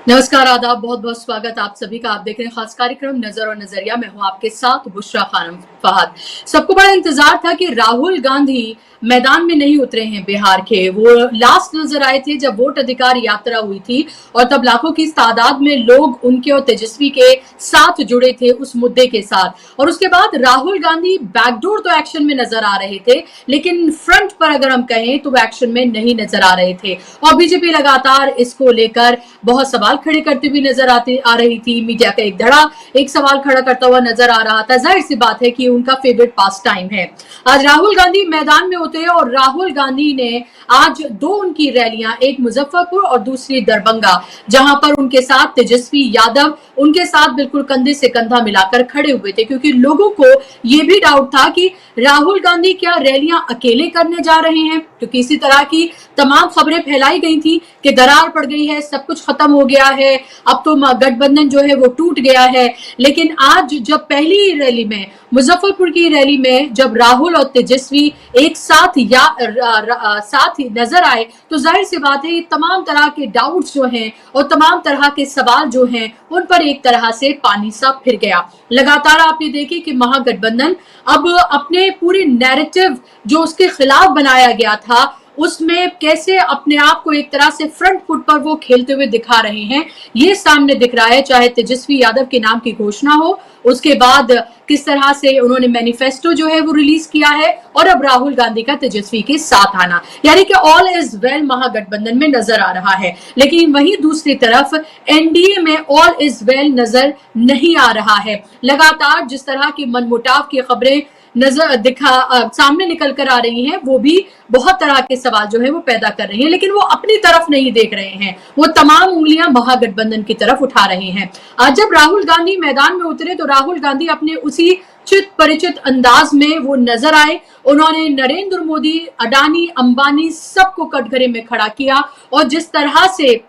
नमस्कार, आदाब, बहुत बहुत स्वागत आप सभी का। आप देख रहे हैं खास कार्यक्रम नजर और नजरिया। मैं हूं आपके साथ बुशरा खानम फहद। सबको बड़ा इंतजार था कि राहुल गांधी मैदान में नहीं उतरे हैं बिहार के। वो लास्ट नजर आए थे जब वोट अधिकार यात्रा हुई थी और तब लाखों की तादाद में लोग उनके और तेजस्वी के साथ जुड़े थे उस मुद्दे के साथ। और उसके बाद राहुल गांधी बैकडोर तो एक्शन में नजर आ रहे थे, लेकिन फ्रंट पर अगर हम कहें तो वो एक्शन में नहीं नजर आ रहे थे। और बीजेपी लगातार इसको लेकर बहुत सवाल खड़े करती हुई नजर आ रही थी। मीडिया का एक धड़ा एक सवाल खड़ा करता हुआ नजर आ रहा था। जाहिर सी बात है कि उनका फेवरेट पास टाइम है। आज राहुल गांधी मैदान में उतरे और राहुल गांधी ने आज दो उनकी रैलियां, एक मुजफ्फरपुर और दूसरी दरभंगा, जहां पर उनके साथ तेजस्वी यादव उनके साथ बिल्कुल कंधे से कंधा मिलाकर खड़े हुए थे, क्योंकि लोगों को यह भी डाउट था कि राहुल गांधी क्या रैलियां अकेले करने जा रहे हैं, क्योंकि इसी तरह की तमाम खबरें फैलाई गई थी कि दरार पड़ गई है, सब कुछ खत्म हो गया है, अब तो गठबंधन जो है वो टूट गया है। लेकिन आज जब पहली रैली में, मुजफ्फरपुर की रैली में, जब राहुल और तेजस्वी एक साथ साथ ही नजर आए, तो जाहिर सी बात है ये तमाम तरह के डाउट्स जो हैं और तमाम तरह के सवाल जो हैं उन पर एक तरह से पानी सा फिर गया। लगातार आप ये देखिए कि महागठबंधन अब अपने पूरे नैरेटिव जो उसके खिलाफ बनाया गया था उसमें कैसे अपने आप को एक तरह से फ्रंट फुट पर वो खेलते हुए दिखा रहे हैं, ये सामने दिख रहा है। चाहे तेजस्वी यादव के नाम की घोषणा हो, उसके बाद किस तरह से उन्होंने मैनिफेस्टो जो है वो रिलीज किया है, और अब राहुल गांधी का तेजस्वी के साथ आना, यानी कि ऑल इज वेल महागठबंधन में नजर आ रहा है। लेकिन वहीं दूसरी तरफ एनडीए में ऑल इज वेल नजर नहीं आ रहा है। लगातार जिस तरह की मनमुटाव की खबरें सामने निकल कर आ रही हैं, वो भी बहुत तरह के सवाल जो है वो पैदा कर रही हैं, लेकिन वो अपनी तरफ नहीं देख रहे हैं, वो तमाम उंगलियां महागठबंधन की तरफ उठा रहे हैं। आज जब राहुल गांधी मैदान में उतरे तो राहुल गांधी अपने उसी चित परिचित अंदाज में वो नजर आए। उन्होंने नरेंद्र मोदी, अडानी, अंबानी सबको कटघरे में खड़ा किया, और जिस तरह से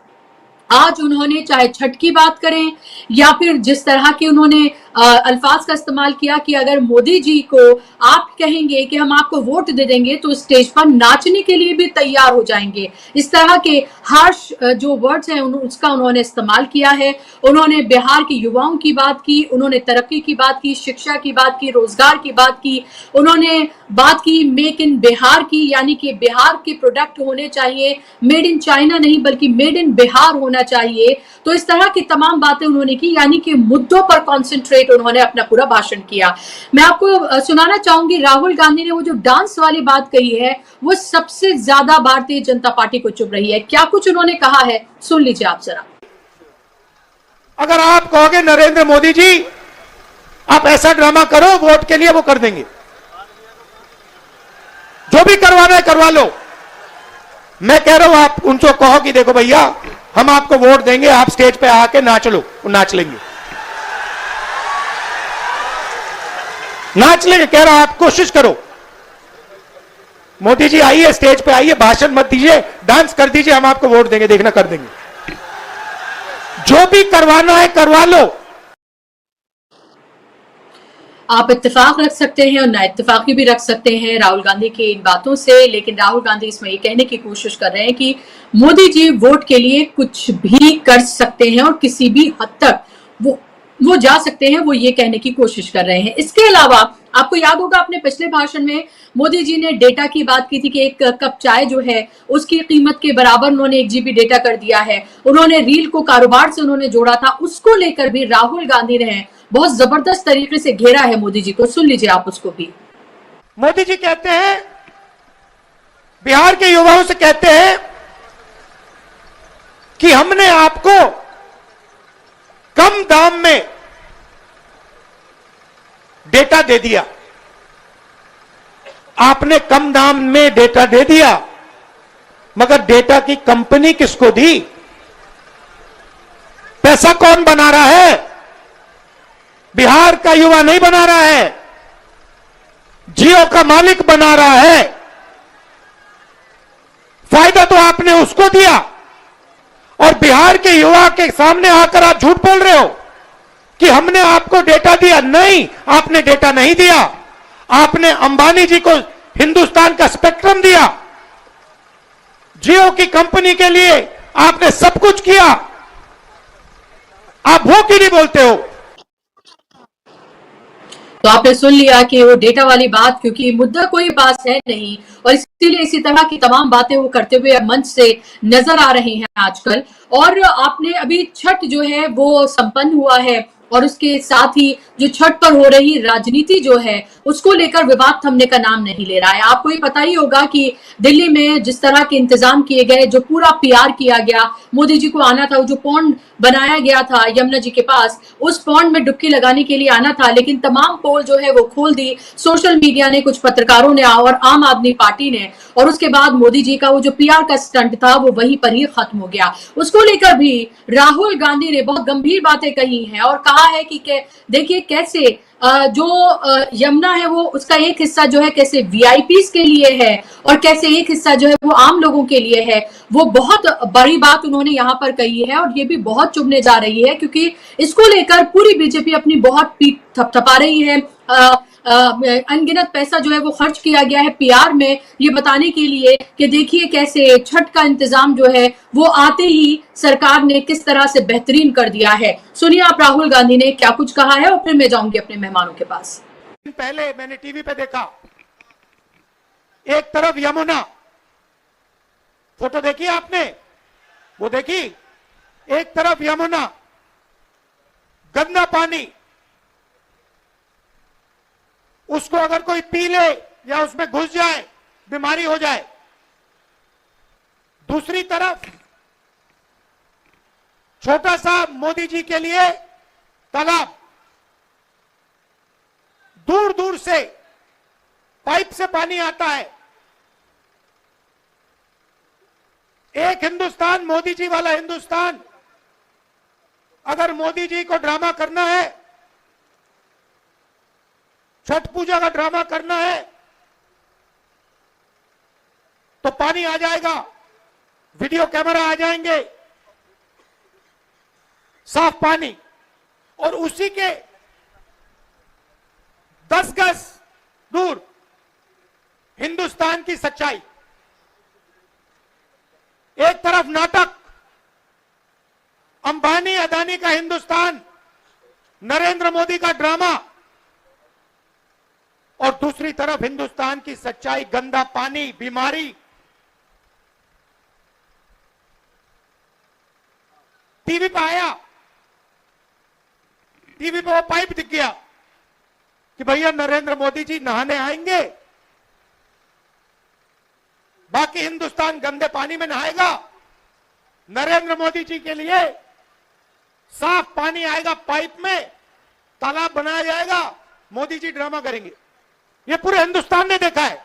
आज उन्होंने, चाहे छठ की बात करें या फिर जिस तरह के उन्होंने अल्फाज का इस्तेमाल किया कि अगर मोदी जी को आप कहेंगे कि हम आपको वोट दे देंगे तो स्टेज पर नाचने के लिए भी तैयार हो जाएंगे, इस तरह के हार्श जो वर्ड्स हैं उसका उन्होंने इस्तेमाल किया है। उन्होंने बिहार के युवाओं की बात की, उन्होंने तरक्की की बात की, शिक्षा की बात की, रोजगार की बात की, उन्होंने बात की मेक इन बिहार की, यानी कि बिहार के प्रोडक्ट होने चाहिए, मेड इन चाइना नहीं बल्कि मेड इन बिहार होना चाहिए। तो इस तरह की तमाम बातें उन्होंने की, यानी कि मुद्दों पर कॉन्सेंट्रेट उन्होंने अपना पूरा भाषण किया। मैं आपको सुनाना चाहूंगी, राहुल गांधी ने वो जो डांस वाली बात कही है वो सबसे ज्यादा भारतीय जनता पार्टी को चुभ रही है। क्या कुछ उन्होंने कहा है, सुन लीजिए आप जरा। अगर आप कहोगे नरेंद्र मोदी जी आप ऐसा ड्रामा करो वोट के लिए, वो कर देंगे, जो भी करवाना है करवा लो। मैं कह रहा हूं आप उनको कहो कि देखो भैया हम आपको वोट देंगे, आप स्टेज पे आके नाच लो, वो नाच लेंगे, नाच लेंगे। कह रहा आप कोशिश करो, मोदी जी आइए स्टेज पे आइए, भाषण मत दीजिए, डांस कर दीजिए, हम आपको वोट देंगे, देखना कर देंगे। जो भी करवाना है करवा लो। आप इत्तेफाक रख सकते हैं और ना इत्तेफाकी भी रख सकते हैं राहुल गांधी की इन बातों से, लेकिन राहुल गांधी इसमें ये कहने की कोशिश कर रहे हैं कि मोदी जी वोट के लिए कुछ भी कर सकते हैं और किसी भी हद तक वो जा सकते हैं, वो ये कहने की कोशिश कर रहे हैं। इसके अलावा आपको याद होगा अपने पिछले भाषण में मोदी जी ने डेटा की बात की थी कि एक कप चाय जो है उसकी कीमत के बराबर उन्होंने 1 GB डेटा कर दिया है। उन्होंने रील को कारोबार से उन्होंने जोड़ा था, उसको लेकर भी राहुल गांधी ने बहुत जबरदस्त तरीके से घेरा है मोदी जी को। सुन लीजिए आप उसको भी। मोदी जी कहते हैं, बिहार के युवाओं से कहते हैं कि हमने आपको कम दाम में डेटा दे दिया। आपने कम दाम में डेटा दे दिया, मगर डेटा की कंपनी किसको दी? पैसा कौन बना रहा है? बिहार का युवा नहीं बना रहा है, जियो का मालिक बना रहा है। फायदा तो आपने उसको दिया, और बिहार के युवा के सामने आकर आप झूठ बोल रहे हो कि हमने आपको डेटा दिया। नहीं, आपने डेटा नहीं दिया। आपने अंबानी जी को हिंदुस्तान का स्पेक्ट्रम दिया, जियो की कंपनी के लिए आपने सब कुछ किया, आप वो क्यों नहीं बोलते हो? तो आपने सुन लिया कि वो डेटा वाली बात, क्योंकि मुद्दा कोई पास है नहीं और इसीलिए इसी तरह की तमाम बातें वो करते हुए मंच से नजर आ रहे हैं आजकल। और आपने अभी छठ जो है वो संपन्न हुआ है और उसके साथ ही जो छठ पर हो रही राजनीति जो है उसको लेकर विवाद थमने का नाम नहीं ले रहा है। आपको ये पता ही होगा कि दिल्ली में जिस तरह के इंतजाम किए गए, जो पूरा पीआर किया गया, मोदी जी को आना था, जो पॉन्ड बनाया गया था यमुना जी के पास, उस पॉन्ड में डुबकी लगाने के लिए आना था, लेकिन तमाम पोल जो है वो खोल दी सोशल मीडिया ने, कुछ पत्रकारों ने और आम आदमी पार्टी ने। और उसके बाद मोदी जी का वो जो पीआर का स्टंट था वो वहीं पर ही खत्म हो गया। उसको लेकर भी राहुल गांधी ने बहुत गंभीर बातें कही हैं और कहा है कि देखिए कैसे जो यमुना है वो उसका एक हिस्सा जो है कैसे वीआईपीज के लिए है और कैसे एक हिस्सा जो है वो आम लोगों के लिए है। वो बहुत बड़ी बात उन्होंने यहाँ पर कही है और ये भी बहुत चुभने जा रही है, क्योंकि इसको लेकर पूरी बीजेपी अपनी बहुत पीठ थपथपा रही है। अनगिनत पैसा जो है वो खर्च किया गया है पीआर में, ये बताने के लिए कि देखिए कैसे छठ का इंतजाम जो है वो आते ही सरकार ने किस तरह से बेहतरीन कर दिया है। सुनिए आप राहुल गांधी ने क्या कुछ कहा है और फिर मैं जाऊंगी अपने मेहमानों के पास। पहले मैंने टीवी पे देखा, एक तरफ यमुना, फोटो देखी आपने? वो देखी? एक तरफ यमुना, गंदा पानी, उसको अगर कोई पी ले या उसमें घुस जाए बीमारी हो जाए। दूसरी तरफ छोटा सा मोदी जी के लिए तालाब, दूर दूर से पाइप से पानी आता है। एक हिंदुस्तान, मोदी जी वाला हिंदुस्तान। अगर मोदी जी को ड्रामा करना है, छठ पूजा का ड्रामा करना है, तो पानी आ जाएगा, वीडियो कैमरा आ जाएंगे, साफ पानी, और उसी के 10 गज दूर हिंदुस्तान की सच्चाई। एक तरफ नाटक, अंबानी अदानी का हिंदुस्तान, नरेंद्र मोदी का ड्रामा, और दूसरी तरफ हिंदुस्तान की सच्चाई, गंदा पानी, बीमारी। टीवी पे आया, टीवी पे वो पाइप दिख गया कि भैया नरेंद्र मोदी जी नहाने आएंगे, बाकी हिंदुस्तान गंदे पानी में नहाएगा। नरेंद्र मोदी जी के लिए साफ पानी आएगा, पाइप में तालाब बनाया जाएगा, मोदी जी ड्रामा करेंगे। ये पूरे हिंदुस्तान ने देखा है,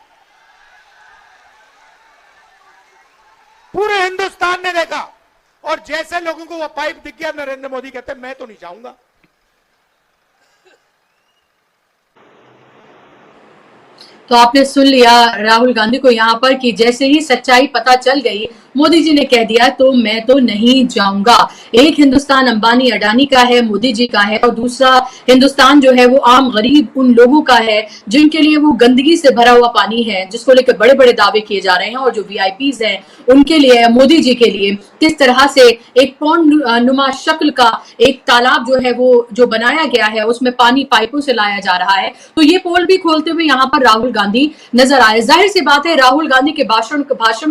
पूरे हिंदुस्तान ने देखा। और जैसे लोगों को वो पाइप दिख गया, नरेंद्र मोदी कहते मैं तो नहीं जाऊंगा। तो आपने सुन लिया राहुल गांधी को यहाँ पर कि जैसे ही सच्चाई पता चल गई, मोदी जी ने कह दिया तो मैं तो नहीं जाऊंगा। एक हिंदुस्तान अंबानी अडानी का है, मोदी जी का है, और दूसरा हिंदुस्तान जो है वो आम गरीब उन लोगों का है जिनके लिए वो गंदगी से भरा हुआ पानी है, जिसको लेकर बड़े बड़े दावे किए जा रहे हैं। और जो वीआईपीज हैं उनके लिए, मोदी जी के लिए किस तरह से एक पौंड नुमा शक्ल का एक तालाब जो है वो जो बनाया गया है, उसमें पानी पाइपों से लाया जा रहा है। तो ये पोल भी खोलते हुए यहाँ पर राहुल गांधी नजर आए। जाहिर सी बात है राहुल गांधी के भाषण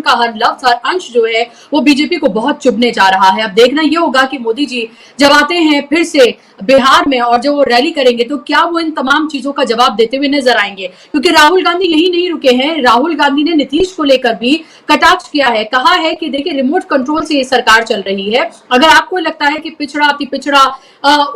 का हर लफ्ज, हर अंश जो है वो बीजेपी को बहुत चुभने जा रहा है। अब देखना ये होगा कि मोदी जी जब आते हैं फिर से बिहार में और जो वो रैली करेंगे तो क्या वो इन तमाम चीजों का जवाब देते हुए नजर आएंगे, क्योंकि राहुल गांधी यही नहीं रुके हैं। राहुल गांधी ने नीतीश को लेकर भी कटाक्ष किया है, कहा है कि देखिए रिमोट कंट्रोल से ये सरकार चल रही है। अगर आपको लगता है कि पिछड़ा अति पिछड़ा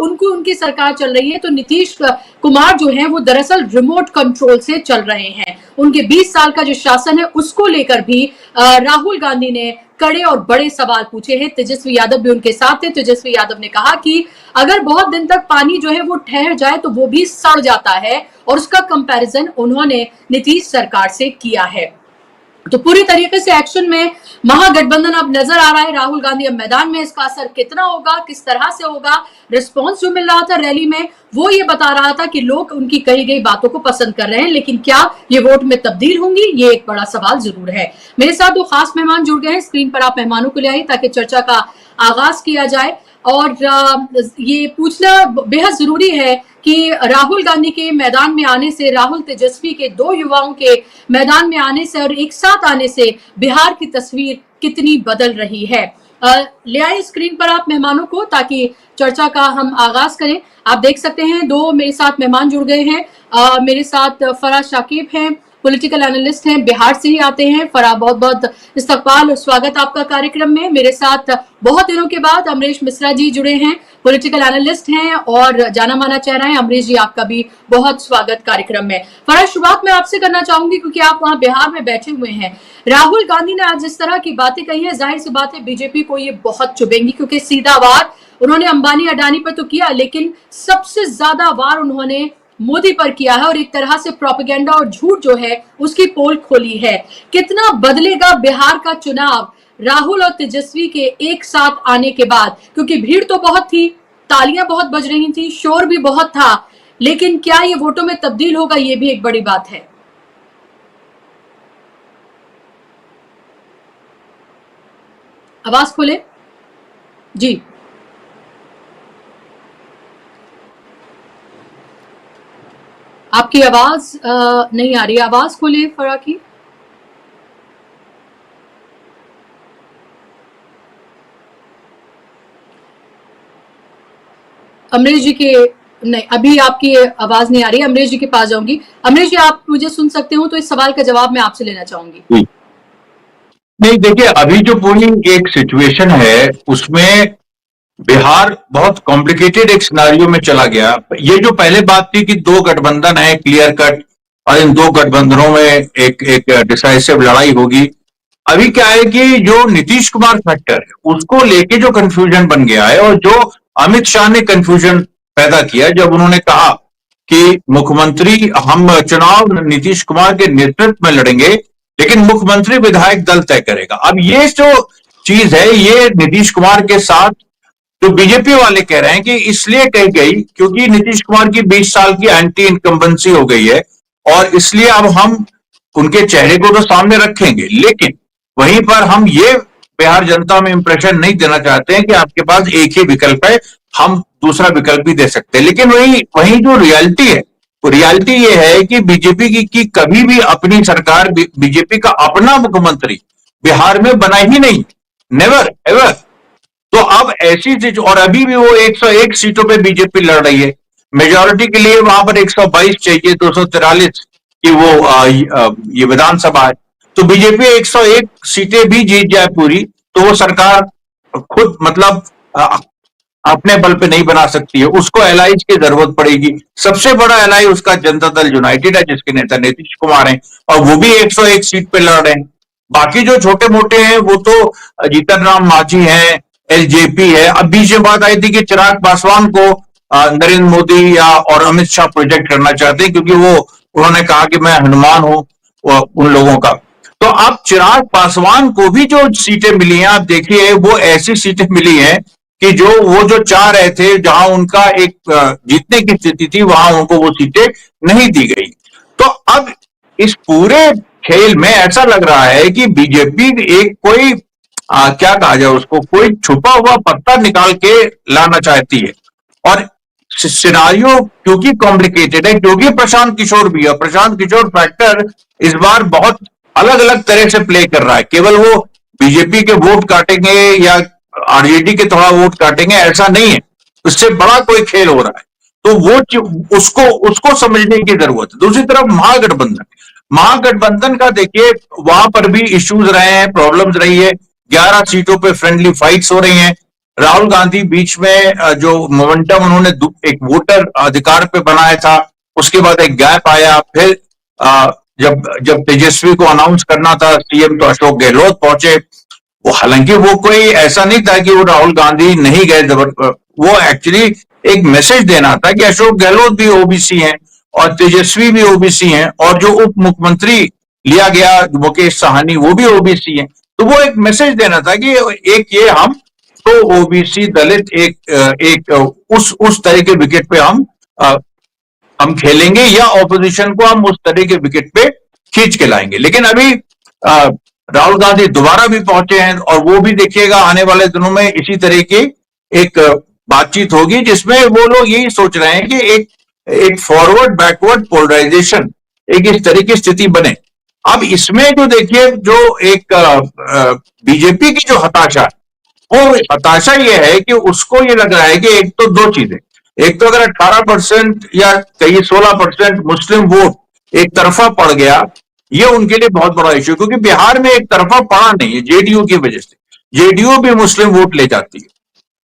उनकी सरकार चल रही है, तो नीतीश कुमार जो है वो दरअसल रिमोट कंट्रोल से चल रहे हैं। उनके 20 साल का जो शासन है उसको लेकर भी राहुल गांधी ने कड़े और बड़े सवाल पूछे हैं। तेजस्वी यादव भी उनके साथ थे। तेजस्वी यादव ने कहा कि अगर बहुत दिन तक पानी जो है वो ठहर जाए तो वो भी सड़ जाता है, और उसका कंपैरिजन उन्होंने नीतीश सरकार से किया है। तो पूरी तरीके से एक्शन में महागठबंधन अब नजर आ रहा है। राहुल गांधी अब मैदान में, इसका असर कितना होगा, किस तरह से होगा, रिस्पॉन्स जो मिल रहा था रैली में वो ये बता रहा था कि लोग उनकी कही गई बातों को पसंद कर रहे हैं, लेकिन क्या ये वोट में तब्दील होंगी, ये एक बड़ा सवाल जरूर है। मेरे साथ दो खास मेहमान जुड़ गए हैं, स्क्रीन पर आप मेहमानों को ले आइए ताकि चर्चा का आगाज किया जाए। और ये पूछना बेहद जरूरी है कि राहुल गांधी के मैदान में आने से, राहुल तेजस्वी के दो युवाओं के मैदान में आने से और एक साथ आने से बिहार की तस्वीर कितनी बदल रही है। ले आए स्क्रीन पर आप मेहमानों को ताकि चर्चा का हम आगाज करें। आप देख सकते हैं दो मेरे साथ मेहमान जुड़ गए हैं। मेरे साथ फराज शाकिब हैं, पॉलिटिकल एनालिस्ट हैं, बिहार से ही आते हैं। फराज, बहुत बहुत इस्तकबाल और स्वागत आपका कार्यक्रम में। मेरे साथ बहुत दिनों के बाद अमरीश मिश्रा जी जुड़े हैं, पॉलिटिकल एनालिस्ट हैं और जाना माना चेहरा है। अमरीश जी, आपका भी बहुत स्वागत कार्यक्रम में। फराज, शुरुआत मैं आपसे करना चाहूंगी क्योंकि आप वहां बिहार में बैठे हुए हैं। राहुल गांधी ने आज इस तरह की बातें कही है, जाहिर सी बात है बीजेपी को ये बहुत चुभेंगी क्योंकि सीधा वार उन्होंने अंबानी अडानी पर तो किया, लेकिन सबसे ज्यादा वार उन्होंने मोदी पर किया है और एक तरह से प्रोपेगेंडा और झूठ जो है उसकी पोल खोली है। कितना बदलेगा बिहार का चुनाव राहुल और तेजस्वी के एक साथ आने के बाद? क्योंकि भीड़ तो बहुत थी, तालियां बहुत बज रही थी, शोर भी बहुत था, लेकिन क्या ये वोटों में तब्दील होगा, ये भी एक बड़ी बात है। आवाज खोले जी। आपकी आवाज नहीं आ रही, आवाज खोलिए फरा की। अमरीश जी के नहीं, अभी आपकी आवाज नहीं आ रही। अमरीश जी के पास जाऊंगी। अमरीश जी, आप मुझे सुन सकते हो तो इस सवाल का जवाब मैं आपसे लेना चाहूंगी। नहीं, देखिए, अभी जो पूरी एक सिचुएशन है उसमें बिहार बहुत कॉम्प्लिकेटेड एक सिनारियो में चला गया। ये जो पहले बात थी कि दो गठबंधन है क्लियर कट और इन दो गठबंधनों में एक डिसाइसिव लड़ाई होगी। अभी क्या है कि जो नीतीश कुमार फैक्टर है उसको लेके जो कंफ्यूजन बन गया है और जो अमित शाह ने कंफ्यूजन पैदा किया जब उन्होंने कहा कि मुख्यमंत्री हम चुनाव नीतीश कुमार के नेतृत्व में लड़ेंगे लेकिन मुख्यमंत्री विधायक दल तय करेगा। अब ये जो चीज है ये नीतीश कुमार के साथ जो बीजेपी वाले कह रहे हैं कि इसलिए कही गई क्योंकि नीतीश कुमार की 20 साल की एंटी इनकम्बेंसी हो गई है और इसलिए अब हम उनके चेहरे को तो सामने रखेंगे, लेकिन वहीं पर हम ये बिहार जनता में इंप्रेशन नहीं देना चाहते हैं कि आपके पास एक ही विकल्प है, हम दूसरा विकल्प भी दे सकते हैं। लेकिन वही जो रियलिटी है वो रियलिटी ये है कि बीजेपी की कभी भी अपनी सरकार, बीजेपी का अपना मुख्यमंत्री बिहार में बना ही नहीं, नेवर एवर। तो अब ऐसी चीज, और अभी भी वो 101 सीटों पे बीजेपी लड़ रही है। मेजोरिटी के लिए वहां पर 122 चाहिए, 243 की वो ये विधानसभा है। तो बीजेपी 101 सीटें भी जीत जाए पूरी तो वो सरकार खुद मतलब अपने बल पे नहीं बना सकती है, उसको एलाइज की जरूरत पड़ेगी। सबसे बड़ा एलाई उसका जनता दल यूनाइटेड है जिसके नेता नीतीश कुमार हैं और वो भी 101 सीट पे लड़ रहे हैं। बाकी जो छोटे मोटे हैं वो तो जीतन राम मांझी हैं, एलजेपी है। अब बीच में बात आई थी कि चिराग पासवान को नरेंद्र मोदी या और अमित शाह प्रोजेक्ट करना चाहते हैं क्योंकि वो उन्होंने कहा कि मैं हनुमान हूं उन लोगों का। तो अब चिराग पासवान को भी जो सीटें मिली हैं, आप देखिए वो ऐसी सीटें मिली हैं कि जो चाह रहे थे, जहां उनका एक जीतने की स्थिति थी वहां उनको वो सीटें नहीं दी गई। तो अब इस पूरे खेल में ऐसा लग रहा है कि बीजेपी एक कोई क्या कहा जाए उसको, कोई छुपा हुआ पत्ता निकाल के लाना चाहती है। और सिनारियो क्योंकि कॉम्प्लिकेटेड है, क्योंकि प्रशांत किशोर भी है, प्रशांत किशोर फैक्टर इस बार बहुत अलग अलग तरह से प्ले कर रहा है। केवल वो बीजेपी के वोट काटेंगे या आरजेडी के थोड़ा वोट काटेंगे ऐसा नहीं है, उससे बड़ा कोई खेल हो रहा है। तो वो उसको समझने की जरूरत है। दूसरी तरफ महागठबंधन का देखिए वहां पर भी इश्यूज रहे हैं, प्रॉब्लम्स रही है। 11 सीटों पे फ्रेंडली फाइट्स हो रही हैं। राहुल गांधी बीच में जो मोमेंटम उन्होंने एक वोटर अधिकार पे बनाया था उसके बाद एक गैप आया। फिर जब तेजस्वी को अनाउंस करना था सीएम तो अशोक गहलोत पहुंचे। वो हालांकि वो कोई ऐसा नहीं था कि वो राहुल गांधी नहीं गए, वो एक्चुअली एक मैसेज देना था कि अशोक गहलोत भी ओबीसी हैं और तेजस्वी भी ओबीसी हैं और जो उप मुख्यमंत्री लिया गया मुकेश साहनी वो भी ओबीसी हैं। तो वो एक मैसेज देना था कि एक ये हम तो ओबीसी दलित एक उस तरह के विकेट पे हम खेलेंगे या ऑपोजिशन को हम उस तरह के विकेट पे खींच के लाएंगे। लेकिन अभी राहुल गांधी दोबारा भी पहुंचे हैं और वो भी देखिएगा आने वाले दिनों में इसी तरह की एक बातचीत होगी जिसमें वो लोग यही सोच रहे हैं कि एक फॉरवर्ड बैकवर्ड पोलराइजेशन, एक इस तरह की स्थिति बने। अब इसमें जो देखिए, जो एक बीजेपी की जो हताशा, वो हताशा ये है कि उसको ये लग रहा है कि एक तो दो चीजें, एक तो अगर 18% या कहीं 16% मुस्लिम वोट एक तरफा पड़ गया, ये उनके लिए बहुत बड़ा इश्यू, क्योंकि बिहार में एक तरफा पड़ा नहीं है जेडीयू की वजह से। जेडीयू भी मुस्लिम वोट ले जाती है,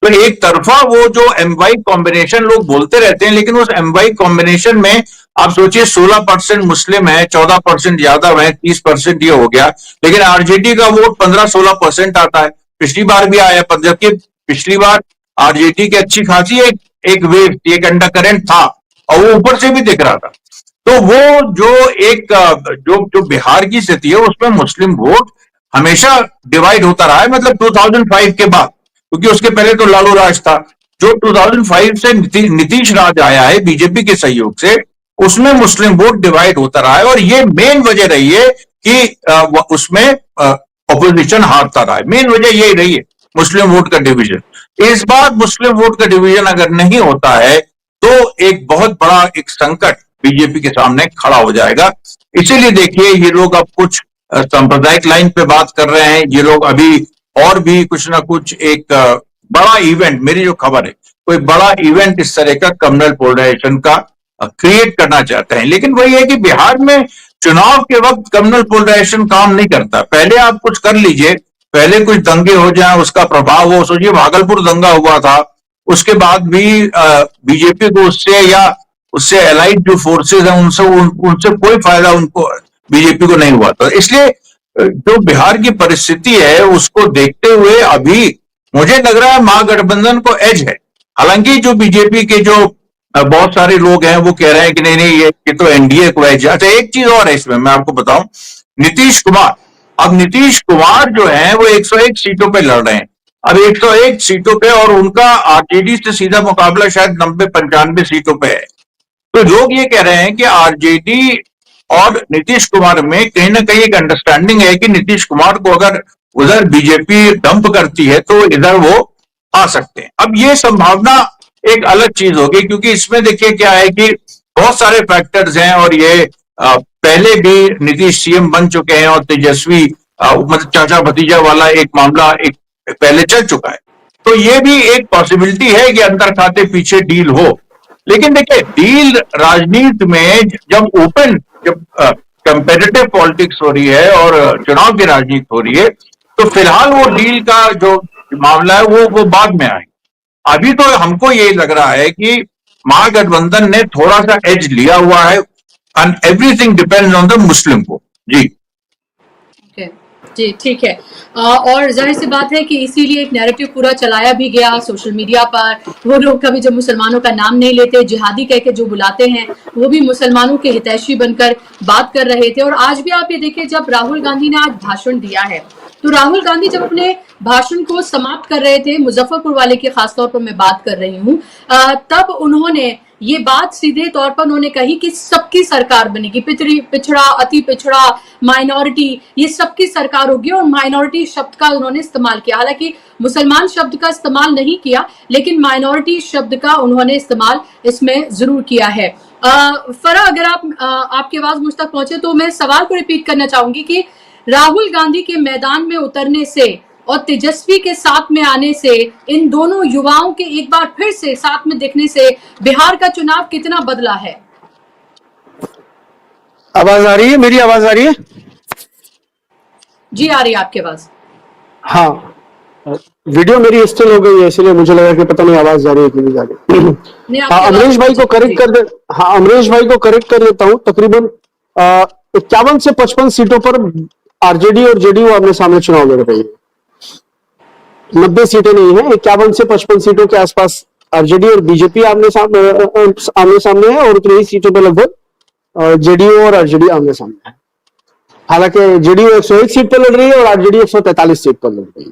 तो एक तरफा वो जो एमवाई कॉम्बिनेशन लोग बोलते रहते हैं, लेकिन उस एमवाई कॉम्बिनेशन में आप सोचिए 16% मुस्लिम है, 14% यादव है, 30% ये हो गया, लेकिन आरजेडी का वोट 15-16% आता है। पिछली बार भी आया, जबकि पिछली बार आरजेडी की अच्छी खासी एक वेव थी, एक अंडर करंट था, और वो ऊपर से भी दिख रहा था। तो वो जो एक जो बिहार की स्थिति है, उसमें मुस्लिम वोट हमेशा डिवाइड होता रहा है, मतलब 2005 के बाद, क्योंकि उसके पहले तो लालू राज था। जो 2005 से नीतीश राज आया है बीजेपी के सहयोग से, उसमें मुस्लिम वोट डिवाइड होता रहा है, और ये मेन वजह रही है कि उसमें ऑपोजिशन हारता रहा है। मेन वजह यही रही है, मुस्लिम वोट का डिवीजन। इस बार मुस्लिम वोट का डिवीजन अगर नहीं होता है तो एक बहुत बड़ा एक संकट बीजेपी के सामने खड़ा हो जाएगा। इसीलिए देखिए, ये लोग अब कुछ सांप्रदायिक लाइन पे बात कर रहे हैं। ये लोग अभी और भी कुछ ना कुछ एक बड़ा इवेंट, मेरी जो खबर है, कोई बड़ा इवेंट इस तरह का कम्युनल पोलराइजेशन का क्रिएट करना चाहते हैं। लेकिन वही है कि बिहार में चुनाव के वक्त कम्युनल पोलराइजेशन काम नहीं करता। पहले आप कुछ कर लीजिए, पहले कुछ दंगे हो जाए, उसका प्रभाव हो। सोचिए भागलपुर दंगा हुआ था, उसके बाद भी बीजेपी को उससे या उससे एलाइड जो फोर्सेज हैं उनसे कोई फायदा उनको बीजेपी को नहीं हुआ था। इसलिए जो बिहार की परिस्थिति है उसको देखते हुए अभी मुझे लग रहा है महागठबंधन को एज है। हालांकि जो बीजेपी के जो बहुत सारे लोग हैं वो कह रहे हैं कि नहीं नहीं, ये तो एनडीए को एज है। अच्छा, एक चीज और है इसमें, मैं आपको बताऊं, नीतीश कुमार, अब नीतीश कुमार जो है वो 101 सीटों पे लड़ रहे हैं। अब 101 सीटों पे, और उनका आरजेडी से सीधा मुकाबला शायद 90-95 सीटों पे है। तो लोग ये कह रहे हैं कि आरजेडी और नीतीश कुमार में कहीं ना कहीं एक अंडरस्टैंडिंग है कि नीतीश कुमार को अगर उधर बीजेपी डंप करती है तो इधर वो आ सकते हैं। अब ये संभावना एक अलग चीज होगी, क्योंकि इसमें देखिए क्या है कि बहुत सारे फैक्टर्स हैं, और ये पहले भी नीतीश सीएम बन चुके हैं, और तेजस्वी मतलब चाचा भतीजा वाला एक मामला एक पहले चल चुका है। तो ये भी एक पॉसिबिलिटी है कि अंदर खाते पीछे डील हो। लेकिन देखिए, डील राजनीति में जब कंपेटिटिव पॉलिटिक्स हो रही है और चुनाव की राजनीति हो रही है, तो फिलहाल वो डील का जो मामला है वो बाद में आए। अभी तो हमको ये लग रहा है कि महागठबंधन ने थोड़ा सा एज लिया हुआ है, and everything depends on the Muslim को। जी जी, ठीक है। और जाहिर सी बात है कि इसीलिए एक नैरेटिव पूरा चलाया भी गया सोशल मीडिया पर। वो लोग कभी जब मुसलमानों का नाम नहीं लेते, जिहादी कह के जो बुलाते हैं, वो भी मुसलमानों के हितैषी बनकर बात कर रहे थे। और आज भी आप ये देखिए, जब राहुल गांधी ने आज भाषण दिया है, तो राहुल गांधी जब अपने भाषण को समाप्त कर रहे थे, मुजफ्फरपुर वाले की खासतौर पर मैं बात कर रही हूँ, तब उन्होंने ये बात सीधे तौर पर उन्होंने कही कि सबकी सरकार बनेगी, पिछड़ा, अति पिछड़ा, माइनॉरिटी, ये सबकी सरकार होगी। और माइनॉरिटी शब्द का उन्होंने इस्तेमाल किया, हालांकि मुसलमान शब्द का इस्तेमाल नहीं किया, लेकिन माइनॉरिटी शब्द का उन्होंने इस्तेमाल इसमें जरूर किया है। फरा, अगर आपकी आवाज मुझ तक पहुंचे तो मैं सवाल को रिपीट करना चाहूंगी कि राहुल गांधी के मैदान में उतरने से और तेजस्वी के साथ में आने से, इन दोनों युवाओं के एक बार फिर से साथ में देखने से बिहार का चुनाव कितना बदला है? आवाज आ रही है? मेरी आवाज आ रही है? जी, आ रही है आपकी आवाज। हाँ, वीडियो मेरी स्टिल हो गई है, इसलिए मुझे लगा कि पता नहीं आवाज जा रही है कि नहीं जा रही। हाँ, अमरीश भाई को करेक्ट कर दे। हाँ, अमरीश भाई को करेक्ट कर देता हूँ। तकरीबन 51 से 55 सीटों पर आरजेडी और जेडीयू आमने सामने चुनाव लड़ रही है। 90 सीटें नहीं है, 51 से 55 सीटों के आसपास आरजेडी और बीजेपी आमने सामने है, और उतनी ही सीटों पर लगभग जेडीयू और आरजेडी आमने सामने है। हालांकि जेडीयू 101 सीट पर लड़ रही है और आरजेडी 143 सीट पर लड़ रही है।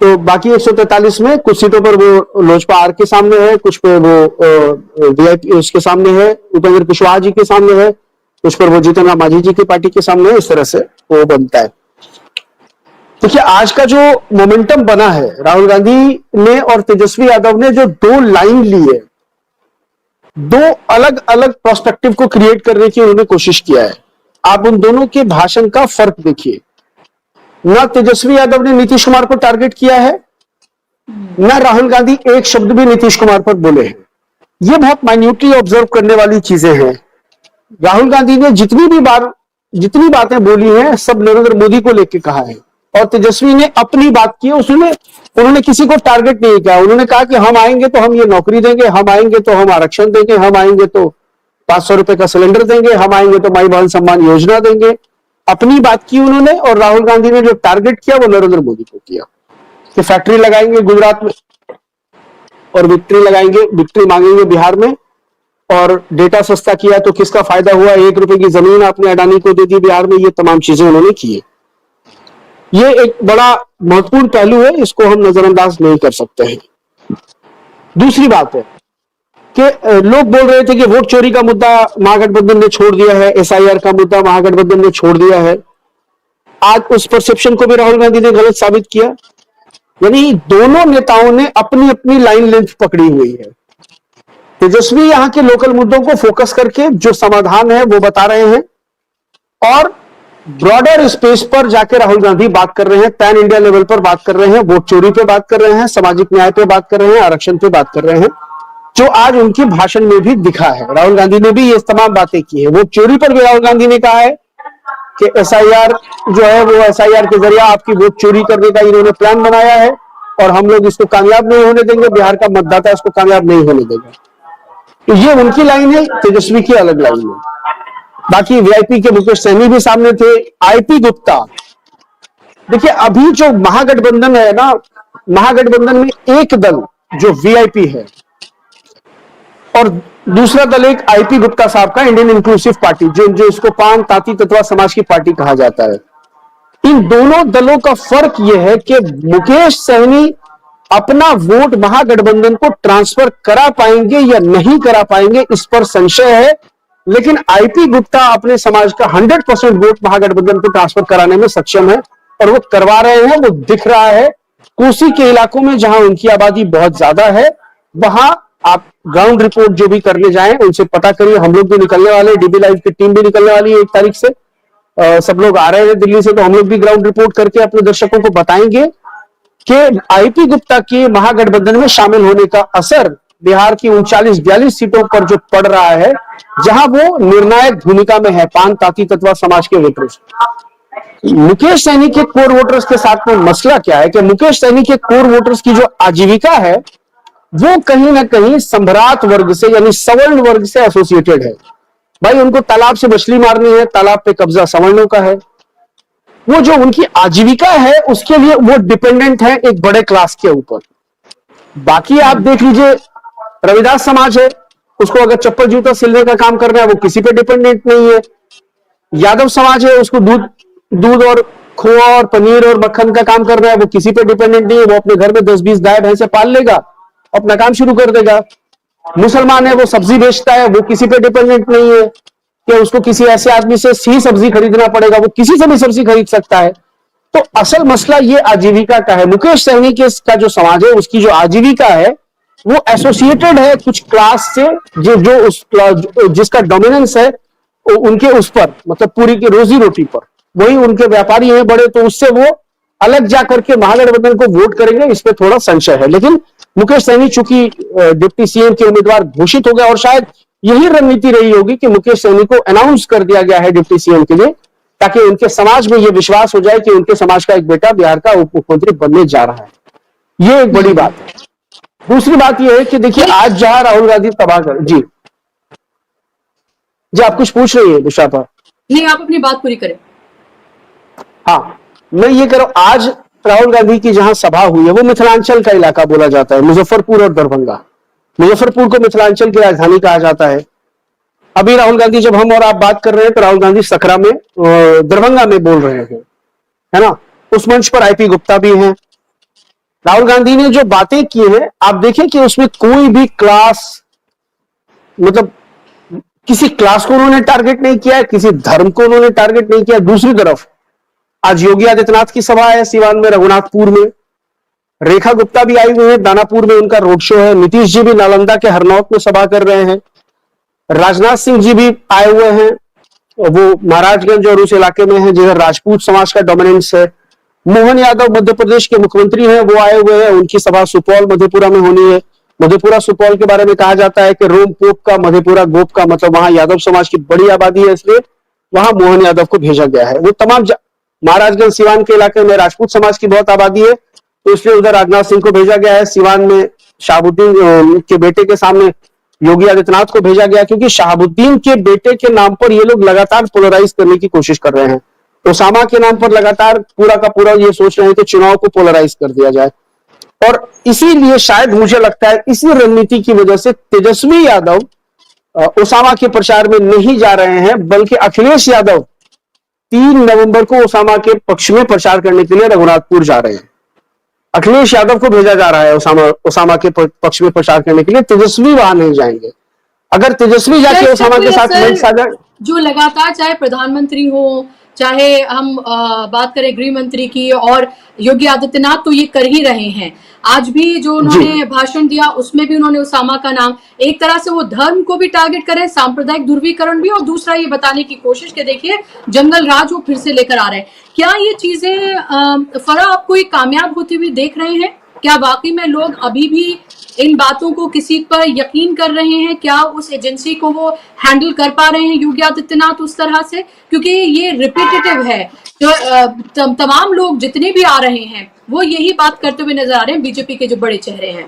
तो बाकी 143 में कुछ सीटों पर वो लोजपा आर के सामने है, कुछ पे वो वीआईपी उसके सामने है, उपेंद्र कुशवाहा जी के सामने है, कुछ पर वो जीतन राम मांझी जी की पार्टी के सामने है। इस तरह से वो बनता है। देखिए आज का जो मोमेंटम बना है, राहुल गांधी ने और तेजस्वी यादव ने जो दो लाइन ली है, दो अलग अलग प्रोस्पेक्टिव को क्रिएट करने की उन्होंने कोशिश किया है। आप उन दोनों के भाषण का फर्क देखिए। ना तेजस्वी यादव ने नीतीश कुमार को टारगेट किया है, ना राहुल गांधी एक शब्द भी नीतीश कुमार पर बोले हैं। ये बहुत माइन्यूटली ऑब्जर्व करने वाली चीजें हैं। राहुल गांधी ने जितनी बातें बोली हैं सब नरेंद्र मोदी को लेकर कहा है, और तेजस्वी ने अपनी बात की, उसमें उन्होंने किसी को टारगेट नहीं किया। उन्होंने कहा कि हम आएंगे तो हम ये नौकरी देंगे, हम आएंगे तो हम आरक्षण देंगे, हम आएंगे तो 500 रुपए का सिलेंडर देंगे, हम आएंगे तो माई बहन सम्मान योजना देंगे। अपनी बात की उन्होंने, और राहुल गांधी ने जो टारगेट किया वो नरेंद्र मोदी को किया कि फैक्ट्री लगाएंगे गुजरात में और विक्ट्री मांगेंगे बिहार में, और डेटा सस्ता किया तो किसका फायदा हुआ, 1 रुपए की जमीन आपने अडानी को दे दी बिहार में। ये तमाम चीजें उन्होंने की है। ये एक बड़ा महत्वपूर्ण पहलू है, इसको हम नजरअंदाज नहीं कर सकते हैं। दूसरी बात है कि लोग बोल रहे थे कि वोट चोरी का मुद्दा महागठबंधन ने छोड़ दिया है, एसआईआर का मुद्दा महागठबंधन ने छोड़ दिया है। आज उस परसेप्शन को भी राहुल गांधी ने गलत साबित किया। यानी दोनों नेताओं ने अपनी अपनी लाइन लेंथ पकड़ी हुई है। तेजस्वी यहां के लोकल मुद्दों को फोकस करके जो समाधान है वो बता रहे हैं, और ब्रॉडर स्पेस पर जाके राहुल गांधी बात कर रहे हैं, पैन इंडिया लेवल पर बात कर रहे हैं, वोट चोरी पे बात कर रहे हैं, सामाजिक न्याय पे बात कर रहे हैं, आरक्षण पे बात कर रहे हैं, जो आज उनके भाषण में भी दिखा है। राहुल गांधी ने भी ये तमाम बातें की है। वोट चोरी पर भी राहुल गांधी ने कहा है कि एसआईआर जो है वो एसआईआर के जरिए आपकी वोट चोरी करने का इन्होंने प्लान बनाया है, और हम लोग इसको कामयाब नहीं होने देंगे, बिहार का मतदाता इसको कामयाब नहीं होने देगा। तो ये उनकी लाइन है, तेजस्वी की अलग लाइन है। बाकी वीआईपी के मुकेश सहनी भी सामने थे, आईपी गुप्ता। देखिए अभी जो महागठबंधन है ना, महागठबंधन में एक दल जो वीआईपी है और दूसरा दल एक आईपी गुप्ता साहब का इंडियन इंक्लूसिव पार्टी, जो इसको पान ताती तत्वा समाज की पार्टी कहा जाता है। इन दोनों दलों का फर्क यह है कि मुकेश सहनी अपना वोट महागठबंधन को ट्रांसफर करा पाएंगे या नहीं करा पाएंगे, इस पर संशय है। लेकिन आईपी गुप्ता अपने समाज का 100% वोट महागठबंधन को ट्रांसफर कराने में सक्षम है, और वो करवा रहे हैं। वो दिख रहा है कोसी के इलाकों में जहां उनकी आबादी बहुत ज्यादा है, वहां आप ग्राउंड रिपोर्ट जो भी करने जाएं उनसे पता करिए। हम लोग भी निकलने वाले, डीबी लाइव की टीम भी निकलने वाली है 1 तारीख से। सब लोग आ रहे हैं दिल्ली से, तो हम लोग भी ग्राउंड रिपोर्ट करके अपने दर्शकों को बताएंगे कि आईपी गुप्ता के महागठबंधन में शामिल होने का असर बिहार की 39-42 सीटों पर जो पड़ रहा है, जहां वो निर्णायक भूमिका में है पान ताती तत्वा समाज के वोटर्स। मुकेश सहनी के कोर वोटर्स के साथ में मसला क्या है कि मुकेश सहनी के कोर वोटर्स की जो आजीविका है वो कहीं ना कहीं सम्भ्रात वर्ग से, यानी सवर्ण वर्ग से एसोसिएटेड है। भाई उनको तालाब से मछली मारनी है, तालाब पे कब्जा सवर्णों का है। वो जो उनकी आजीविका है उसके लिए वो डिपेंडेंट है एक बड़े क्लास के ऊपर। बाकी आप देख लीजिए, रविदास समाज है, उसको अगर चप्पल जूता सिलने का काम करना है वो किसी पे डिपेंडेंट नहीं है। यादव समाज है, उसको दूध और खोआ और पनीर और मक्खन का काम करना है, वो किसी पे डिपेंडेंट नहीं है। वो अपने घर में 10-20 गाय भैंसे पाल लेगा, अपना काम शुरू कर देगा। मुसलमान है, वो सब्जी बेचता है, वो किसी पे डिपेंडेंट नहीं है कि उसको किसी ऐसे आदमी से ही सब्जी खरीदना पड़ेगा, वो किसी से भी सब्जी खरीद सकता है। तो असल मसला ये आजीविका का है। मुकेश सहनी के का जो समाज है उसकी जो आजीविका है वो एसोसिएटेड है कुछ क्लास से, जिसका डोमिनेंस है उनके उस पर, मतलब पूरी की रोजी रोटी पर। वही उनके व्यापारी हैं बड़े, तो उससे वो अलग जाकर के महागठबंधन को वोट करेंगे, इस पे थोड़ा संशय है। लेकिन मुकेश सहनी चूंकि डिप्टी सीएम के उम्मीदवार घोषित हो गए, और शायद यही रणनीति रही होगी कि मुकेश सहनी को अनाउंस कर दिया गया है डिप्टी सीएम के लिए, ताकि उनके समाज में यह विश्वास हो जाए कि उनके समाज का एक बेटा बिहार का उप मुख्यमंत्री बनने जा रहा है। ये एक बड़ी बात है। दूसरी बात यह है कि देखिए आज जहां राहुल गांधी तबाह कर जी आप कुछ पूछ रही है विशाखा? नहीं, आप अपनी बात पूरी करें। हाँ, मैं ये कह रहा हूं, आज राहुल गांधी की जहां सभा हुई है वो मिथिलांचल का इलाका बोला जाता है, मुजफ्फरपुर और दरभंगा। मुजफ्फरपुर को मिथिलांचल की राजधानी कहा जाता है। अभी राहुल गांधी, जब हम और आप बात कर रहे हैं, तो राहुल गांधी सकरा में दरभंगा में बोल रहे हैं, है ना। उस मंच पर आईपी गुप्ता भी हैं। राहुल गांधी ने जो बातें की हैं, आप देखें कि उसमें कोई भी क्लास, मतलब किसी क्लास को उन्होंने टारगेट नहीं किया है, किसी धर्म को उन्होंने टारगेट नहीं किया। दूसरी तरफ आज योगी आदित्यनाथ की सभा है सीवान में, रघुनाथपुर में। रेखा गुप्ता भी आई हुई है, दानापुर में उनका रोड शो है। नीतीश जी भी नालंदा के हरनौत में सभा कर रहे हैं। राजनाथ सिंह जी भी आए हुए हैं, वो महाराजगंज और उस इलाके में है जिधर राजपूत समाज का डोमिनेंस है। मोहन यादव मध्य प्रदेश के मुख्यमंत्री हैं, वो आए हुए हैं, उनकी सभा सुपौल मधेपुरा में होनी है। मधेपुरा सुपौल के बारे में कहा जाता है कि रोम पोप का मधेपुरा गोप का, मतलब वहां यादव समाज की बड़ी आबादी है, इसलिए वहां मोहन यादव को भेजा गया है। वो तमाम महाराजगंज सिवान के इलाके में राजपूत समाज की बहुत आबादी है, तो इसलिए उधर राजनाथ सिंह को भेजा गया है। सिवान में शहाबुद्दीन के बेटे के सामने योगी आदित्यनाथ को भेजा गया, क्योंकि शहाबुद्दीन के बेटे के नाम पर ये लोग लगातार पोलराइज करने की कोशिश कर रहे हैं। ओसामा के नाम पर लगातार पूरा का पूरा ये सोच रहे हैं कि चुनाव को पोलराइज कर दिया जाए, और इसीलिए शायद मुझे लगता है इसी रणनीति की वजह से तेजस्वी यादव ओसामा के प्रचार में नहीं जा रहे हैं, बल्कि अखिलेश यादव 3 नवंबर को ओसामा के पक्ष में प्रचार करने के लिए रघुनाथपुर जा रहे हैं। अखिलेश यादव को भेजा जा रहा है ओसामा के पक्ष में प्रचार करने के लिए, तेजस्वी वहां नहीं जाएंगे। अगर तेजस्वी जाके ओसामा के साथ मंच साझा, जो लगातार चाहे प्रधानमंत्री हो, चाहे हम बात करें गृह मंत्री की, और योगी आदित्यनाथ तो ये कर ही रहे हैं। आज भी जो उन्होंने भाषण दिया उसमें भी उन्होंने ओसामा का नाम, एक तरह से वो धर्म को भी टारगेट करें, सांप्रदायिक ध्रुवीकरण भी, और दूसरा ये बताने की कोशिश के देखिए जंगल राज वो फिर से लेकर आ रहे हैं। क्या ये चीजें फरा आपको ये कामयाब होती हुई देख रहे हैं? क्या वाकई में लोग अभी भी इन बातों को किसी पर यकीन कर रहे हैं? क्या उस एजेंसी को वो हैंडल कर पा रहे हैं योगी आदित्यनाथ उस तरह से? क्योंकि ये रिपीटेटिव है, जो तमाम लोग जितने भी आ रहे हैं वो यही बात करते हुए नजर आ रहे हैं, बीजेपी के जो बड़े चेहरे हैं।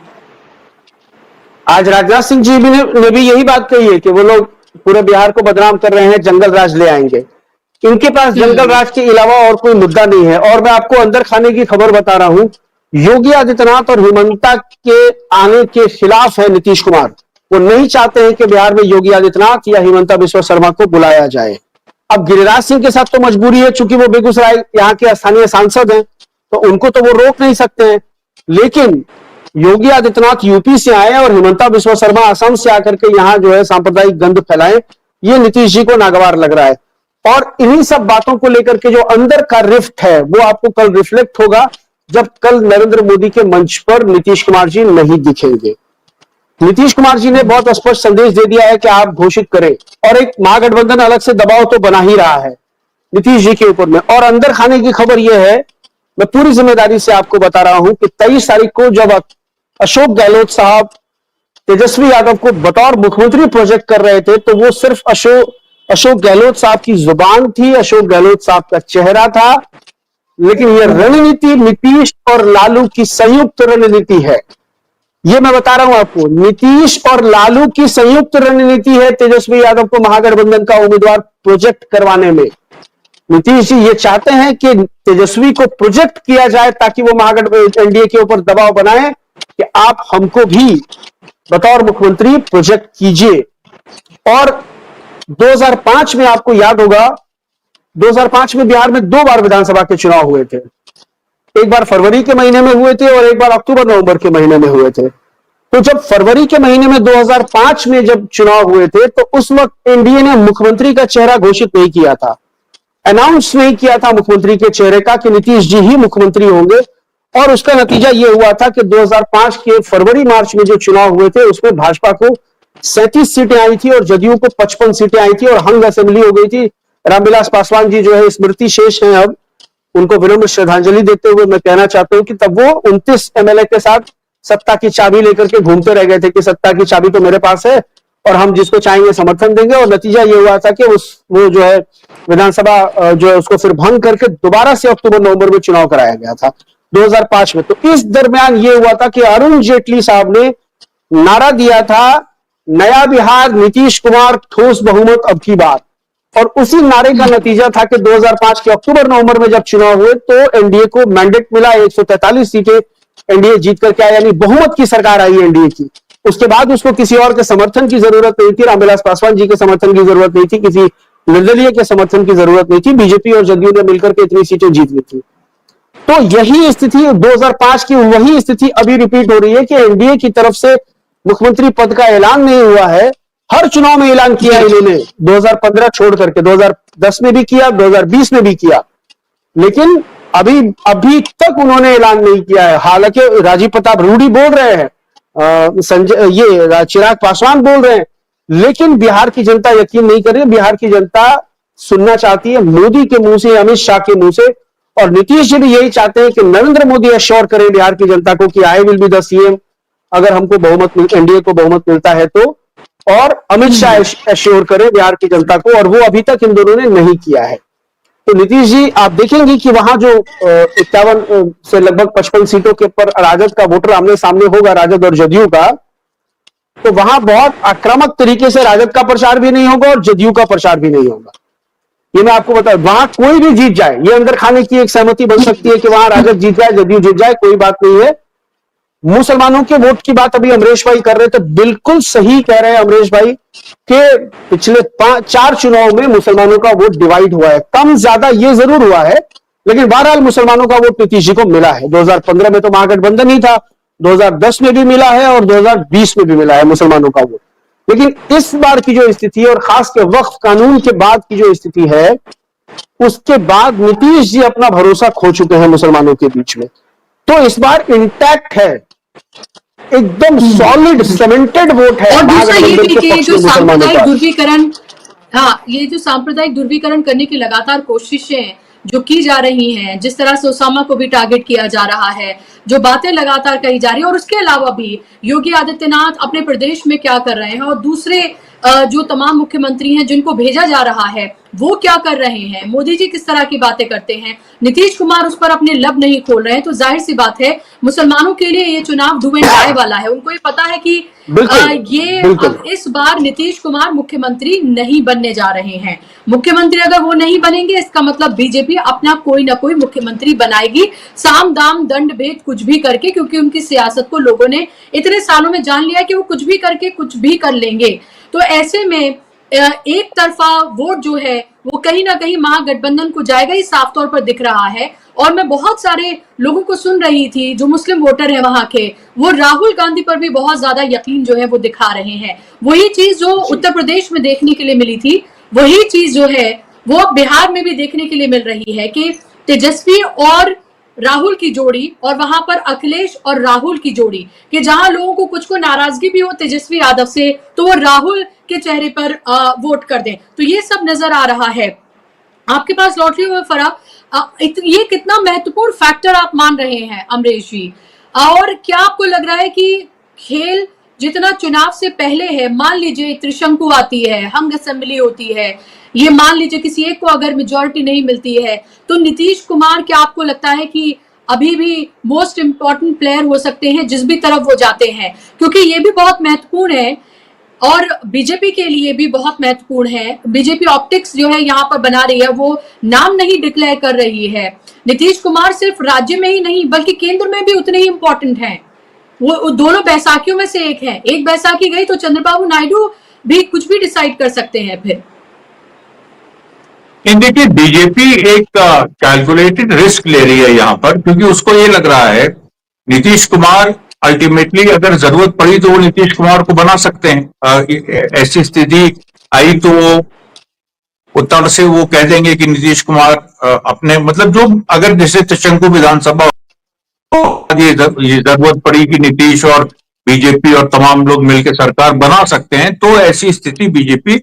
आज राजनाथ सिंह जी ने भी यही बात कही है कि वो लोग पूरे बिहार को बदनाम कर रहे हैं, जंगल राज ले आएंगे। इनके पास जंगल राज के अलावा और कोई मुद्दा नहीं है। और मैं आपको अंदर खाने की खबर बता रहा हूं, योगी आदित्यनाथ और हिमंता के आने के खिलाफ है नीतीश कुमार। वो नहीं चाहते हैं कि बिहार में योगी आदित्यनाथ या हिमंता बिस्वा शर्मा को बुलाया जाए। अब गिरिराज सिंह के साथ तो मजबूरी है, चूंकि वो बेगूसराय यहाँ के स्थानीय सांसद हैं, तो उनको तो वो रोक नहीं सकते हैं। लेकिन योगी आदित्यनाथ यूपी से आए और हिमंता बिस्वा शर्मा असम से आकर के यहाँ जो है सांप्रदायिक गंध फैलाएं, ये नीतीश जी को नागवार लग रहा है। और इन्हीं सब बातों को लेकर के जो अंदर का रिफ्ट है वो आपको कल रिफ्लेक्ट होगा, जब कल नरेंद्र मोदी के मंच पर नीतीश कुमार जी नहीं दिखेंगे। नीतीश कुमार जी ने बहुत स्पष्ट संदेश दे दिया है कि आप घोषित करें, और एक महागठबंधन अलग से दबाव तो बना ही रहा है नीतीश जी के ऊपर में। और अंदर खाने की खबर यह है, मैं पूरी जिम्मेदारी से आपको बता रहा हूं कि 23 तारीख को जब अशोक गहलोत साहब तेजस्वी यादव को बतौर मुख्यमंत्री प्रोजेक्ट कर रहे थे, तो वो सिर्फ अशोक गहलोत साहब की जुबान थी, अशोक गहलोत साहब का चेहरा था। लेकिन यह रणनीति नीतीश और लालू की संयुक्त रणनीति है। यह मैं बता रहा हूं आपको, नीतीश और लालू की संयुक्त रणनीति है तेजस्वी यादव को महागठबंधन का उम्मीदवार प्रोजेक्ट करवाने में। नीतीश जी ये चाहते हैं कि तेजस्वी को प्रोजेक्ट किया जाए ताकि वो महागठबंधन एनडीए के ऊपर दबाव बनाए कि आप हमको भी बतौर मुख्यमंत्री प्रोजेक्ट कीजिए। और 2005 में आपको याद होगा, 2005 में बिहार में 2 बार विधानसभा के चुनाव हुए थे। एक बार फरवरी के महीने में हुए थे और एक बार अक्टूबर नवंबर के महीने में हुए थे। तो जब फरवरी के महीने में 2005 में जब चुनाव हुए थे, तो उस वक्त एनडीए ने मुख्यमंत्री का चेहरा घोषित नहीं किया था, अनाउंस नहीं किया था मुख्यमंत्री के चेहरे का कि नीतीश जी ही मुख्यमंत्री होंगे। और उसका नतीजा यह हुआ था कि 2005 के फरवरी मार्च में जो चुनाव हुए थे उसमें भाजपा को 37 सीटें आई थी और जदयू को 55 सीटें आई थी और हंग असेंबली हो गई थी। रामविलास पासवान जी जो है स्मृति शेष हैं, अब उनको विनम्र श्रद्धांजलि देते हुए मैं कहना चाहता हूं कि तब वो 29 एमएलए के साथ सत्ता की चाबी लेकर के घूमते रह गए थे कि सत्ता की चाबी तो मेरे पास है और हम जिसको चाहेंगे समर्थन देंगे। और नतीजा ये हुआ था कि वो जो है विधानसभा जो है उसको फिर भंग करके दोबारा से अक्टूबर नवंबर में चुनाव कराया गया था 2005 में। तो इस दरमियान ये हुआ था कि अरुण जेटली साहब ने नारा दिया था, नया बिहार नीतीश कुमार ठोस बहुमत अब की बात। और उसी नारे का नतीजा था कि 2005 के अक्टूबर नवंबर में जब चुनाव हुए तो एनडीए को मैंडेट मिला, 143 सीटें एनडीए जीत करके आया, यानी बहुमत की सरकार आई एनडीए की। उसके बाद उसको किसी और के समर्थन की जरूरत नहीं थी, रामविलास पासवान जी के समर्थन की जरूरत नहीं थी, किसी निर्दलीय के समर्थन की जरूरत नहीं थी। बीजेपी और जदयू ने मिलकर के इतनी सीटें जीत ली थी। तो यही स्थिति 2005 की वही स्थिति अभी रिपीट हो रही है कि एनडीए की तरफ से मुख्यमंत्री पद का ऐलान नहीं हुआ है। हर चुनाव में ऐलान किया इन्होंने, 2015 छोड़ करके 2010 में भी किया, 2020 में भी किया, लेकिन अभी तक उन्होंने ऐलान नहीं किया है। हालांकि राजीव प्रताप रूडी बोल रहे हैं, ये चिराग पासवान बोल रहे हैं, लेकिन बिहार की जनता यकीन नहीं कर रही है। बिहार की जनता सुनना चाहती है मोदी के मुंह से, अमित शाह के मुंह से, और नीतीश जी भी यही चाहते हैं कि नरेंद्र मोदी एश्योर करें बिहार की जनता को कि I will be the CM अगर हमको एनडीए को बहुमत मिलता है तो, और अमित शाह एश्योर करें बिहार की जनता को, और वो अभी तक इन दोनों ने नहीं किया है। तो नीतीश जी आप देखेंगे कि वहां जो 51 से लगभग 55 सीटों के ऊपर राजद का वोटर आमने सामने होगा, राजद और जदयू का, तो वहां बहुत आक्रामक तरीके से राजद का प्रचार भी नहीं होगा और जदयू का प्रचार भी नहीं होगा। ये मैं आपको बता, वहां कोई भी जीत जाए, ये अंदर खाने की एक सहमति बन सकती है कि वहां राजद जीत जाए, जदयू जीत जाए, कोई बात नहीं है। मुसलमानों के वोट की बात अभी अमरीश भाई कर रहे थे, बिल्कुल सही कह रहे हैं अमरीश भाई कि पिछले 4 चुनाव में मुसलमानों का वोट डिवाइड हुआ है, कम ज्यादा ये जरूर हुआ है, लेकिन बहरहाल मुसलमानों का वोट नीतीश जी को मिला है। 2015 में तो महागठबंधन ही था, 2010 में भी मिला है और 2020 में भी मिला है मुसलमानों का वोट। लेकिन इस बार की जो स्थिति है और खास के वक्फ कानून के बाद की जो स्थिति है, उसके बाद नीतीश जी अपना भरोसा खो चुके हैं मुसलमानों के बीच में। तो इस बार इंटैक्ट है, एकदम सॉलिड सीमेंटेड वोट है। और दूसरा ये भी कि जो सांप्रदायिक ध्रुवीकरण, हाँ, ये जो सांप्रदायिक ध्रुवीकरण करने की लगातार कोशिशें जो की जा रही हैं, जिस तरह से ओसामा को भी टारगेट किया जा रहा है, जो बातें लगातार कही जा रही है, और उसके अलावा भी योगी आदित्यनाथ अपने प्रदेश में क्या कर रहे हैं और दूसरे जो तमाम मुख्यमंत्री हैं जिनको भेजा जा रहा है वो क्या कर रहे हैं, मोदी जी किस तरह की बातें करते हैं, नीतीश कुमार उस पर अपने लब नहीं खोल रहे हैं, तो जाहिर सी बात है मुसलमानों के लिए ये चुनाव डू एंड डाई वाला है। उनको ये पता है कि इस बार नीतीश कुमार मुख्यमंत्री नहीं बनने जा रहे हैं। मुख्यमंत्री अगर वो नहीं बनेंगे, इसका मतलब बीजेपी अपना कोई ना कोई मुख्यमंत्री बनाएगी, साम दाम दंड भेद कुछ भी करके, क्योंकि उनकी सियासत को लोगों ने इतने सालों में जान लिया कि वो कुछ भी करके कुछ भी कर लेंगे। तो ऐसे में एक तरफा वोट जो है वो कहीं ना कहीं महागठबंधन को जाएगा, ये साफ तौर पर दिख रहा है। और मैं बहुत सारे लोगों को सुन रही थी जो मुस्लिम वोटर है वहां के, वो राहुल गांधी पर भी बहुत ज्यादा यकीन जो है वो दिखा रहे हैं। वही चीज जो उत्तर प्रदेश में देखने के लिए मिली थी, वही चीज जो है वो अब बिहार में भी देखने के लिए मिल रही है कि तेजस्वी और राहुल की जोड़ी, और वहां पर अखिलेश और राहुल की जोड़ी, कि जहां लोगों को कुछ को नाराजगी भी हो तेजस्वी यादव से, तो वो राहुल के चेहरे पर वोट कर दें। तो ये सब नजर आ रहा है। आपके पास लौट रही हुई फराग, ये कितना महत्वपूर्ण फैक्टर आप मान रहे हैं अमरीश जी? और क्या आपको लग रहा है कि खेल जितना चुनाव से पहले है, मान लीजिए त्रिशंकु आती है, हंग असेंबली होती है, ये मान लीजिए किसी एक को अगर मेजॉरिटी नहीं मिलती है, तो नीतीश कुमार क्या आपको लगता है कि अभी भी मोस्ट इंपॉर्टेंट प्लेयर हो सकते हैं जिस भी तरफ वो जाते हैं? क्योंकि ये भी बहुत महत्वपूर्ण है और बीजेपी के लिए भी बहुत महत्वपूर्ण है। बीजेपी ऑप्टिक्स जो है यहाँ पर बना रही है, वो नाम नहीं डिक्लेयर कर रही है। नीतीश कुमार सिर्फ राज्य में ही नहीं बल्कि केंद्र में भी उतने ही इंपॉर्टेंट हैं। वो दोनों बैसाखियों में से एक है। एक बैसाखी गई तो चंद्रबाबू नायडू भी कुछ भी डिसाइड कर सकते हैं फिर। देखिए, बीजेपी एक कैलकुलेटेड रिस्क ले रही है यहाँ पर, क्योंकि उसको ये लग रहा है नीतीश कुमार अल्टीमेटली अगर जरूरत पड़ी तो वो नीतीश कुमार को बना सकते हैं। ऐसी स्थिति आई तो उत्तर से वो कह देंगे कि नीतीश कुमार अपने मतलब जो अगर जैसे त्रिशंकु विधानसभा ये जरूरत पड़ी कि नीतीश और बीजेपी और तमाम लोग मिलकर सरकार बना सकते हैं, तो ऐसी स्थिति बीजेपी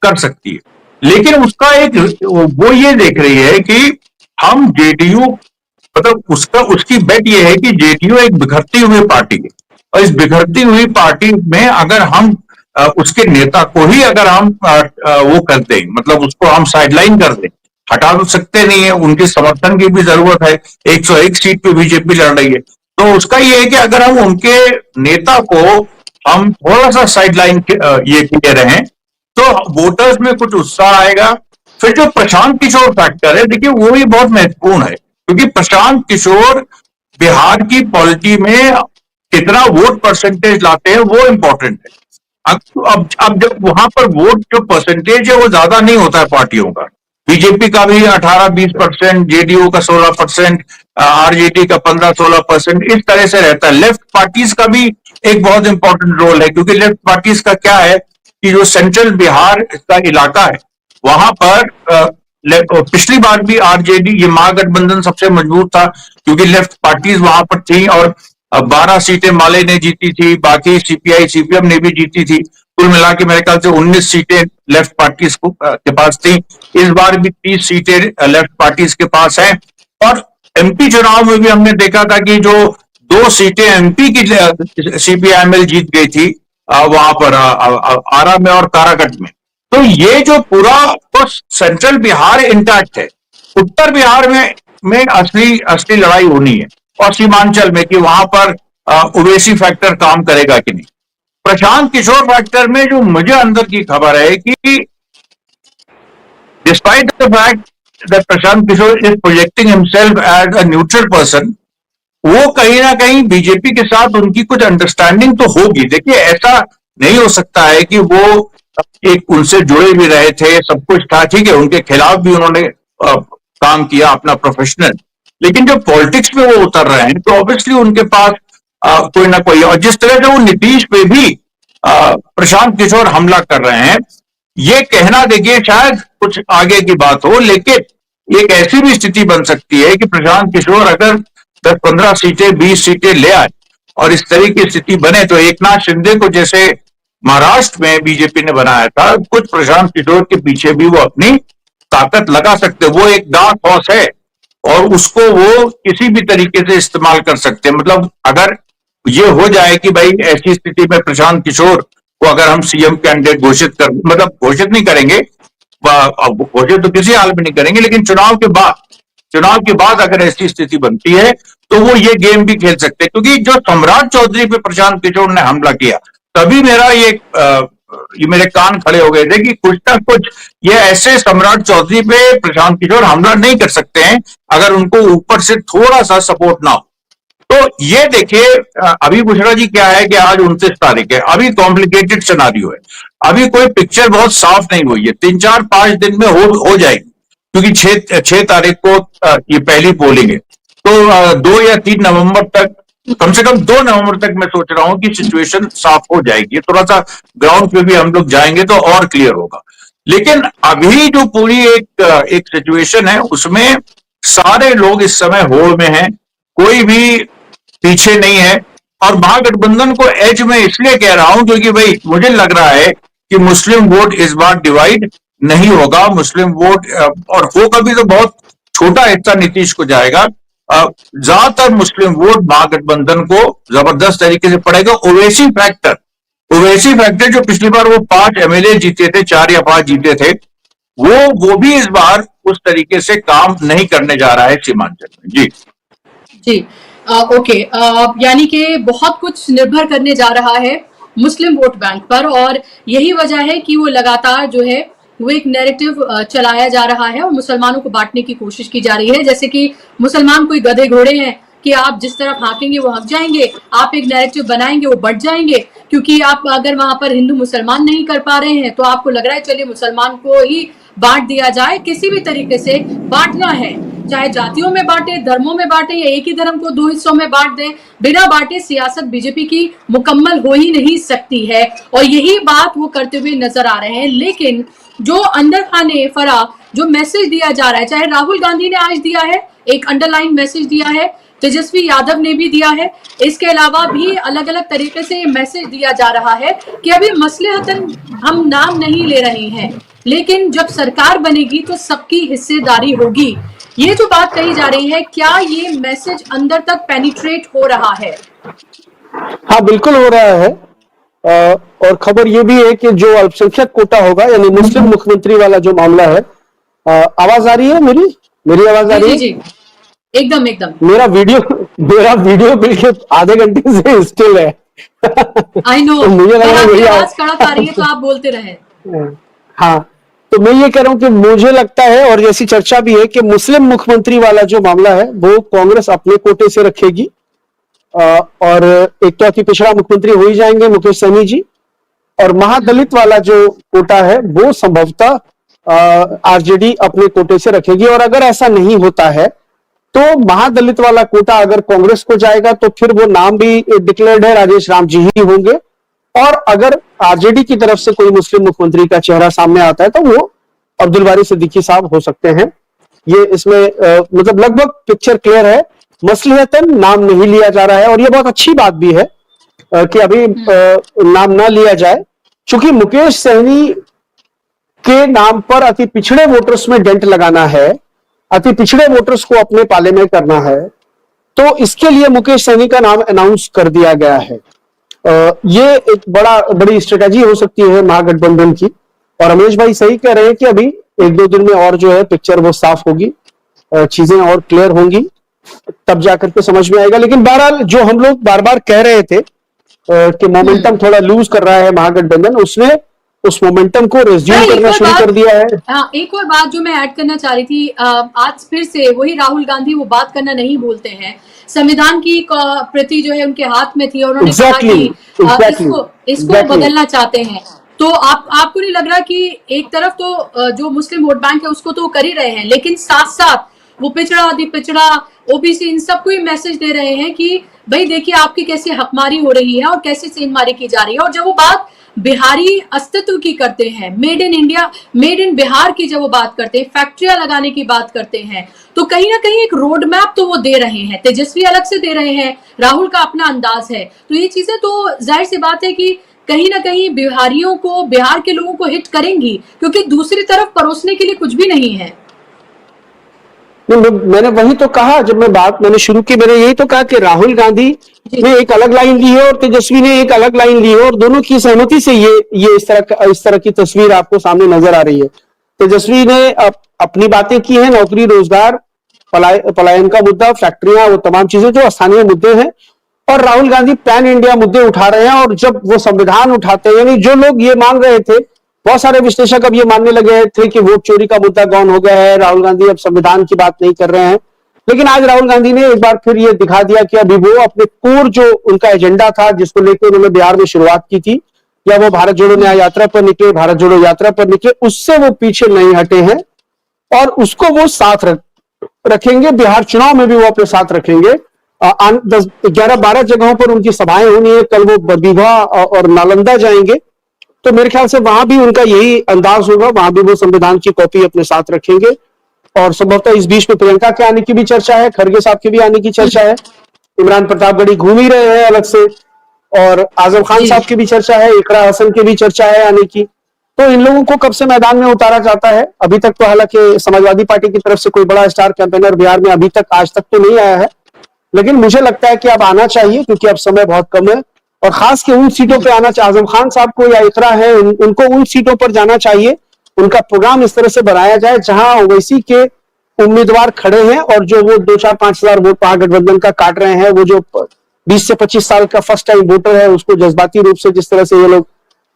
कर सकती है। लेकिन उसका एक वो ये देख रही है कि हम जेडीयू मतलब उसकी बेट ये है कि जेडीयू एक बिखरती हुई पार्टी है, और इस बिखरती हुई पार्टी में अगर हम उसके नेता को ही अगर हम वो कर दें, मतलब उसको हम साइडलाइन कर दें, हटा तो सकते नहीं है, उनके समर्थन की भी जरूरत है। 101 सीट पे बीजेपी लड़ रही है, तो उसका ये है कि अगर हम उनके नेता को हम थोड़ा सा साइडलाइन ये किए रहें तो वोटर्स में कुछ उत्साह आएगा। फिर जो प्रशांत किशोर फैक्टर है, देखिए वो भी बहुत महत्वपूर्ण है, क्योंकि प्रशांत किशोर बिहार की पॉलिटी में कितना वोट परसेंटेज लाते हैं वो इंपॉर्टेंट है। अब जब वहां पर वोट जो परसेंटेज है वो ज्यादा नहीं होता है पार्टियों का, बीजेपी का भी 18-20%, जेडीयू का 16%, आरजेडी का 15-16%, इस तरह से रहता है। लेफ्ट पार्टीज का भी एक बहुत इंपॉर्टेंट रोल है, क्योंकि लेफ्ट पार्टीज का क्या है कि जो सेंट्रल बिहार का इलाका है वहां पर पिछली बार भी आरजेडी, ये महागठबंधन सबसे मजबूत था क्योंकि लेफ्ट पार्टीज वहां पर थी और 12 सीटें माले ने जीती थी, बाकी सीपीआई सीपीएम ने भी जीती थी। कुल मिला के मेरे ख्याल से 19 सीटें लेफ्ट पार्टीज के पास थी। इस बार भी 30 सीटें लेफ्ट पार्टीज के पास हैं। और एमपी चुनाव में भी हमने देखा था कि जो 2 सीटें एमपी की सीपीआईएमएल जीत गई थी वहां पर आरा में और काराकट में। तो ये जो पूरा तो सेंट्रल बिहार इंटैक्ट है, उत्तर बिहार में असली लड़ाई होनी है और सीमांचल में कि वहां पर ओवैसी फैक्टर काम करेगा कि नहीं। प्रशांत किशोर फैक्टर में जो मुझे अंदर की खबर है कि despite the fact that Prashant Kishor is projecting himself as a neutral person, वो कहीं ना कहीं बीजेपी के साथ उनकी कुछ अंडरस्टैंडिंग तो होगी। देखिए, ऐसा नहीं हो सकता है कि वो एक उनसे जुड़े भी रहे थे, सब कुछ था, ठीक है, उनके खिलाफ भी उन्होंने काम किया अपना प्रोफेशनल, लेकिन जब पॉलिटिक्स में वो उतर रहे हैं तो ऑब्वियसली उनके पास कोई ना कोई, और जिस तरह से वो नीतीश पे भी प्रशांत किशोर हमला कर रहे हैं, ये कहना देखिए शायद कुछ आगे की बात हो, लेकिन एक ऐसी भी स्थिति बन सकती है कि प्रशांत किशोर अगर 10-15 सीटें 20 सीटें ले आए और इस तरह की स्थिति बने तो एकनाथ शिंदे को जैसे महाराष्ट्र में बीजेपी ने बनाया था, कुछ प्रशांत किशोर के पीछे भी वो अपनी ताकत लगा सकते। वो एक डार्क हॉर्स है और उसको वो किसी भी तरीके से इस्तेमाल कर सकते हैं। मतलब अगर ये हो जाए कि भाई ऐसी स्थिति में प्रशांत किशोर को अगर हम सीएम कैंडिडेट घोषित कर, मतलब घोषित नहीं करेंगे, घोषित तो किसी हाल में नहीं करेंगे, लेकिन चुनाव के बाद अगर ऐसी स्थिति बनती है तो वो ये गेम भी खेल सकते हैं। क्योंकि जो सम्राट चौधरी पे प्रशांत किशोर ने हमला किया, तभी मेरा ये मेरे कान खड़े हो गए थे कि कुछ ना कुछ ये ऐसे सम्राट चौधरी पे प्रशांत किशोर हमला नहीं कर सकते हैं अगर उनको ऊपर से थोड़ा सा सपोर्ट ना हो। तो ये देखिए, अभी बुशरा जी क्या है कि आज 29 तारीख है, अभी कॉम्प्लिकेटेड सिनारियो है, अभी कोई पिक्चर बहुत साफ नहीं हुई है। 3-4-5 दिन में हो जाएगी, क्योंकि 6 तारीख को ये पहली पोलिंग है। तो 2 या 3 नवंबर तक, कम से कम 2 नवंबर तक मैं सोच रहा हूं कि सिचुएशन साफ हो जाएगी। थोड़ा सा ग्राउंड पे भी हम लोग जाएंगे तो और क्लियर होगा। लेकिन अभी जो पूरी एक सिचुएशन है उसमें सारे लोग इस समय होड़ में हैं, कोई भी पीछे नहीं है। और महागठबंधन को एज में इसलिए कह रहा हूं क्योंकि भाई मुझे लग रहा है कि मुस्लिम वोट इस बार डिवाइड नहीं होगा। मुस्लिम वोट, और होगा भी तो बहुत छोटा हिस्सा नीतीश को जाएगा। ज्यादातर मुस्लिम वोट महागठबंधन को जबरदस्त तरीके से पड़ेगा। ओवैसी फैक्टर जो पिछली बार वो 5 एमएलए जीते थे, 4 या 5 जीते थे, वो भी इस बार उस तरीके से काम नहीं करने जा रहा है सीमांचल में। जी ओके, यानी कि बहुत कुछ निर्भर करने जा रहा है मुस्लिम वोट बैंक पर, और यही वजह है कि वो लगातार जो है वो एक नैरेटिव चलाया जा रहा है और मुसलमानों को बांटने की कोशिश की जा रही है। जैसे कि मुसलमान कोई गधे घोड़े हैं कि आप जिस तरफ हाँकेंगे वो हक जाएंगे, आप एक नैरेटिव बनाएंगे वो बढ़ जाएंगे, क्योंकि आप अगर वहां पर हिंदू मुसलमान नहीं कर पा रहे हैं तो आपको लग रहा है चलिए मुसलमान को ही बांट दिया जाए। किसी भी तरीके से बांटना है, चाहे जातियों में बांटे, धर्मों में बांटे, या एक ही धर्म को 2 हिस्सों में बांट दें, बिना बांटे सियासत बीजेपी की मुकम्मल हो ही नहीं सकती है। और यही बात वो करते हुए नजर आ रहे हैं। लेकिन जो अंदर खाने फरा जो मैसेज दिया जा रहा है, चाहे राहुल गांधी ने आज दिया है, एक अंडरलाइन मैसेज दिया है, तेजस्वी यादव ने भी दिया है, इसके अलावा भी अलग अलग तरीके से मैसेज दिया जा रहा है कि अभी मसलहतन हम नाम नहीं ले रहे हैं, लेकिन जब सरकार बनेगी तो सबकी हिस्सेदारी होगी। ये जो बात कही जा रही है, क्या ये मैसेज अंदर तक पेनिट्रेट हो रहा है? हाँ, बिल्कुल हो रहा है। और खबर ये भी है कि जो अल्पसंख्यक कोटा होगा, यानी मुस्लिम मुख्यमंत्री वाला जो मामला है, आवाज आ रही है मेरी आवाज आ रही है? जी, एकदम मेरा वीडियो बिल्कुल आधे घंटे से स्टिल है। आई नो, तो मुझे लगा आवाज कड़क आ रही है तो आप बोलते रहे। हाँ, तो मैं ये कह रहा हूं कि मुझे लगता है, और जैसी चर्चा भी है, कि मुस्लिम मुख्यमंत्री वाला जो मामला है वो कांग्रेस अपने कोटे से रखेगी, और एक तो अति पिछड़ा मुख्यमंत्री हो ही जाएंगे मुकेश सहनी जी, और महादलित वाला जो कोटा है वो संभवतः आरजेडी अपने कोटे से रखेगी। और अगर ऐसा नहीं होता है तो महादलित वाला कोटा अगर कांग्रेस को जाएगा तो फिर वो नाम भी डिक्लेयर्ड है, राजेश राम जी ही होंगे। और अगर आरजेडी की तरफ से कोई मुस्लिम मुख्यमंत्री का चेहरा सामने आता है तो वो अब्दुल बारी सिद्दीकी साहब हो सकते हैं। ये इसमें मतलब लगभग पिक्चर क्लियर है। मसलिहतन नाम नहीं लिया जा रहा है और ये बहुत अच्छी बात भी है कि अभी नाम ना लिया जाए, क्योंकि मुकेश सहनी के नाम पर अति पिछड़े वोटर्स में डेंट लगाना है, अति पिछड़े वोटर्स को अपने पाले में करना है, तो इसके लिए मुकेश सहनी का नाम अनाउंस कर दिया गया है। ये एक बड़ी स्ट्रेटेजी हो सकती है महागठबंधन की। और रमेश भाई सही कह रहे हैं कि अभी 1-2 दिन में और जो है पिक्चर वो साफ होगी, चीजें और क्लियर होंगी, तब जाकर के समझ में आएगा। लेकिन बहरहाल जो हम लोग बार बार कह रहे थे कि मोमेंटम थोड़ा लूज कर रहा है महागठबंधन, उसने उस मोमेंटम को रिज्यूम करना शुरू कर दिया है। हाँ, एक और बात जो मैं ऐड करना चाह रही थी, आज फिर से वही राहुल गांधी वो बात करना नहीं भूलते हैं। संविधान की प्रति जो है उनके हाथ में थी और उन्होंने कहा कि इसको बदलना चाहते हैं। तो आपको नहीं लग रहा कि एक तरफ तो जो मुस्लिम वोट बैंक है उसको तो कर ही रहे हैं, लेकिन साथ साथ वो पिछड़ा, अति पिछड़ा, ओबीसी, इन सबको ही मैसेज दे रहे हैं कि भाई देखिए आपकी कैसी हकमारी हो रही है और कैसे सेंधमारी की जा रही है। और जब वो बात बिहारी अस्तित्व की करते हैं, made in India, made in Bihar की जब वो बात करते हैं, फैक्ट्रियां लगाने की बात करते हैं, तो कहीं ना कहीं एक रोड मैप तो वो दे रहे हैं। तेजस्वी अलग से दे रहे हैं, राहुल का अपना अंदाज है। तो ये चीजें तो जाहिर सी बात है कि कहीं ना कहीं बिहारियों को, बिहार के लोगों को हिट करेंगी, क्योंकि दूसरी तरफ परोसने के लिए कुछ भी नहीं है। मैंने वही तो कहा, जब मैंने शुरू की, मैंने यही तो कहा कि राहुल गांधी ने एक अलग लाइन ली है और तेजस्वी ने एक अलग लाइन ली है और दोनों की सहमति से ये इस तरह की तस्वीर आपको सामने नजर आ रही है। तेजस्वी ने अपनी बातें की हैं, नौकरी, रोजगार, पलायन का मुद्दा, फैक्ट्रियां, वो तमाम चीजें जो स्थानीय मुद्दे हैं, और राहुल गांधी पैन इंडिया मुद्दे उठा रहे हैं। और जब वो संविधान उठाते हैं, यानी जो लोग ये मान रहे थे, बहुत सारे विश्लेषक अब ये मानने लगे थे कि वोट चोरी का मुद्दा गौन हो गया है, राहुल गांधी अब संविधान की बात नहीं कर रहे हैं। लेकिन आज राहुल गांधी ने एक बार फिर ये दिखा दिया कि अभी वो अपने कोर जो उनका एजेंडा था, जिसको लेकर उन्होंने बिहार में शुरुआत की थी, या वो भारत जोड़ो न्याय यात्रा पर निकले, भारत जोड़ो यात्रा पर निकले, उससे वो पीछे नहीं हटे हैं और उसको वो साथ रखेंगे। बिहार चुनाव में भी वो अपने साथ रखेंगे। 11-12 जगहों पर उनकी सभाएं होनी है। कल वो बरबीघा और नालंदा जाएंगे, तो मेरे ख्याल से वहां भी उनका यही अंदाज होगा, वहां भी वो संविधान की कॉपी अपने साथ रखेंगे। और संभवतः इस बीच में प्रियंका के आने की भी चर्चा है, खड़गे साहब के भी आने की चर्चा है, इमरान प्रतापगढ़ी घूम ही रहे हैं अलग से, और आजम खान साहब की भी चर्चा है, इकरा हसन की भी चर्चा है आने की। तो इन लोगों को कब से मैदान में उतारा जाता है? अभी तक तो हालांकि समाजवादी पार्टी की तरफ से कोई बड़ा स्टार कैंपेनर बिहार में अभी तक, आज तक तो नहीं आया है, लेकिन मुझे लगता है कि अब आना चाहिए, क्योंकि अब समय बहुत कम है। और खास के उन सीटों पे आना चाहिए, आजम खान साहब को या इकरा है, उनको उन सीटों पर जाना चाहिए। उनका प्रोग्राम इस तरह से बनाया जाए जहां ओवैसी के उम्मीदवार खड़े हैं और जो वो 2-4-5 हजार वोट महागठबंधन का काट रहे हैं, वो जो 20 से 25 साल का फर्स्ट टाइम वोटर है, उसको जज्बाती रूप से जिस तरह से ये लोग,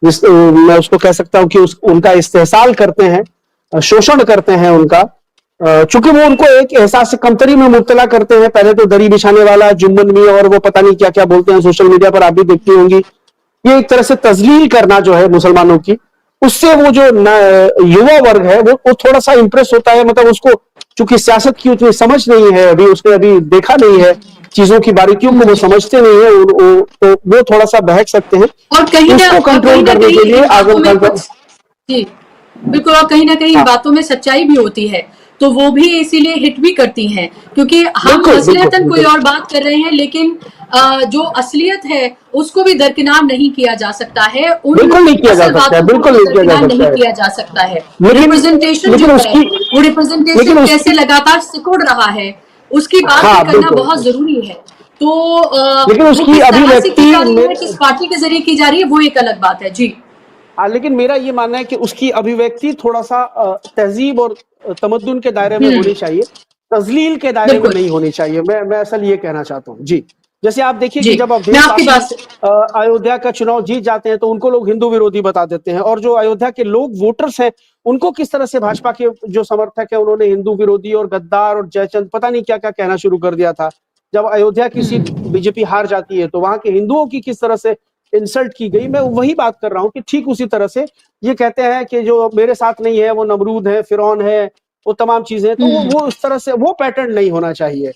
मैं उसको कह सकता हूं कि उनका इस्तेहसाल करते हैं, शोषण करते हैं उनका, चूंकि वो उनको एक एहसास कमतरी में मुब्तला करते हैं। पहले तो दरी बिछाने वाला, जुम्मन में, और वो पता नहीं क्या क्या बोलते हैं सोशल मीडिया पर, आप भी देखती होंगी। ये एक तरह से तजलील करना जो है मुसलमानों की, उससे वो जो युवा वर्ग है वो थोड़ा सा इंप्रेस होता है। मतलब उसको चूंकि सियासत की उतनी समझ नहीं है, अभी उसने अभी देखा नहीं है चीजों की बारीकियों को, वो समझते नहीं है, तो वो थोड़ा सा बहक सकते हैं। और कहीं उसको कंट्रोल करने के लिए आजम खान जी बिल्कुल, और कहीं ना कहीं इन बातों में सच्चाई भी होती है, तो वो भी इसीलिए हिट भी करती हैं, क्योंकि हम असलियतन कोई और बात कर रहे हैं, लेकिन जो असलियत है उसको भी दरकिनार नहीं किया जा सकता है। बिल्कुल नहीं किया जा सकता है, बिल्कुल नहीं किया जा सकता है। रिप्रेजेंटेशन जो है, वो रिप्रेजेंटेशन कैसे लगातार सिकुड़ रहा है, उसकी बात करना बहुत जरूरी है। तो लेकिन उसकी अभिव्यक्ति किस पार्टी के जरिए की जा रही है, वो एक अलग बात है जी। लेकिन मेरा ये मानना है कि उसकी अभिव्यक्ति थोड़ा सा तहजीब और तमद्दुन के दायरे में होनी चाहिए, तजलील के दायरे में नहीं होनी चाहिए। मैं असल ये कहना चाहता हूँ जी। जैसे आप देखिए कि जब अयोध्या का चुनाव जीत जाते हैं तो उनको लोग हिंदू विरोधी बता देते हैं, और जो अयोध्या के लोग वोटर्स हैं उनको किस तरह से भाजपा के जो समर्थक है उन्होंने हिंदू विरोधी और गद्दार और जयचंद पता नहीं क्या क्या कहना शुरू कर दिया था। जब अयोध्या की सीट बीजेपी हार जाती है तो वहां के हिंदुओं की किस तरह से इंसल्ट की गई। मैं वही बात कर रहा हूँ कि ठीक उसी तरह से ये कहते हैं कि जो मेरे साथ नहीं है वो नमरूद है, फिरौन है, वो तमाम चीजें, तो वो उस तरह से वो पैटर्न नहीं होना चाहिए।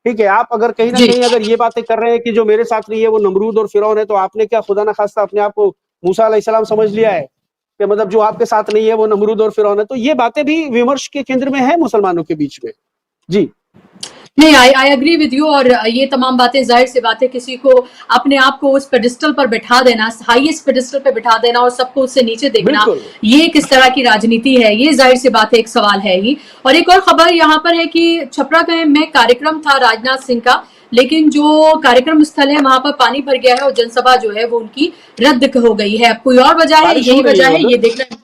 ठीक है, आप अगर कहीं ना कहीं अगर ये बातें कर रहे हैं कि जो मेरे साथ नहीं है वो नमरूद और फिरौन है, तो आपने क्या खुदा ना खास्ता अपने आप को मूसा अलैहिस्सलाम समझ लिया है? कि मतलब जो आपके साथ नहीं है वो नमरूद और फिरौन है, तो ये बातें भी विमर्श के केंद्र में है मुसलमानों के बीच में। जी नहीं, आई एग्री विद यू। और ये तमाम बातें, जाहिर सी बात है, किसी को अपने आप को उस पेडिस्टल पर बिठा देना, हाईएस्ट पेडिस्टल पर बिठा देना और सबको उससे नीचे देखना, ये किस तरह की राजनीति है, ये जाहिर सी बात है एक सवाल है ही। और एक और खबर यहाँ पर है कि छपरा में कार्यक्रम था राजनाथ सिंह का, लेकिन जो कार्यक्रम स्थल है वहां पर पानी भर गया है और जनसभा जो है वो उनकी रद्द हो गई है। अब कोई और वजह है, यही वजह है, ये देखना।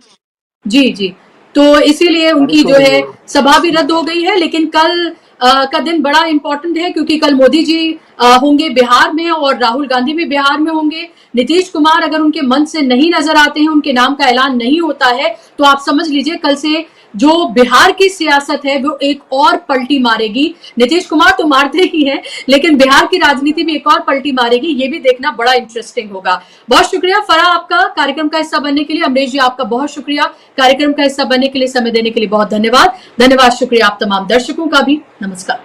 जी जी, तो इसीलिए उनकी जो है सभा भी रद्द हो गई है। लेकिन कल का दिन बड़ा इंपॉर्टेंट है, क्योंकि कल मोदी जी होंगे बिहार में और राहुल गांधी भी बिहार में होंगे। नीतीश कुमार अगर उनके मन से नहीं नजर आते हैं, उनके नाम का ऐलान नहीं होता है, तो आप समझ लीजिए कल से जो बिहार की सियासत है वो एक और पलटी मारेगी। नीतीश कुमार तो मारते ही हैं, लेकिन बिहार की राजनीति में एक और पलटी मारेगी, ये भी देखना बड़ा इंटरेस्टिंग होगा। बहुत शुक्रिया फराह आपका कार्यक्रम का हिस्सा बनने के लिए। अमरीश जी आपका बहुत शुक्रिया कार्यक्रम का हिस्सा बनने के लिए, समय देने के लिए बहुत धन्यवाद। धन्यवाद, शुक्रिया आप तमाम दर्शकों का भी। नमस्कार।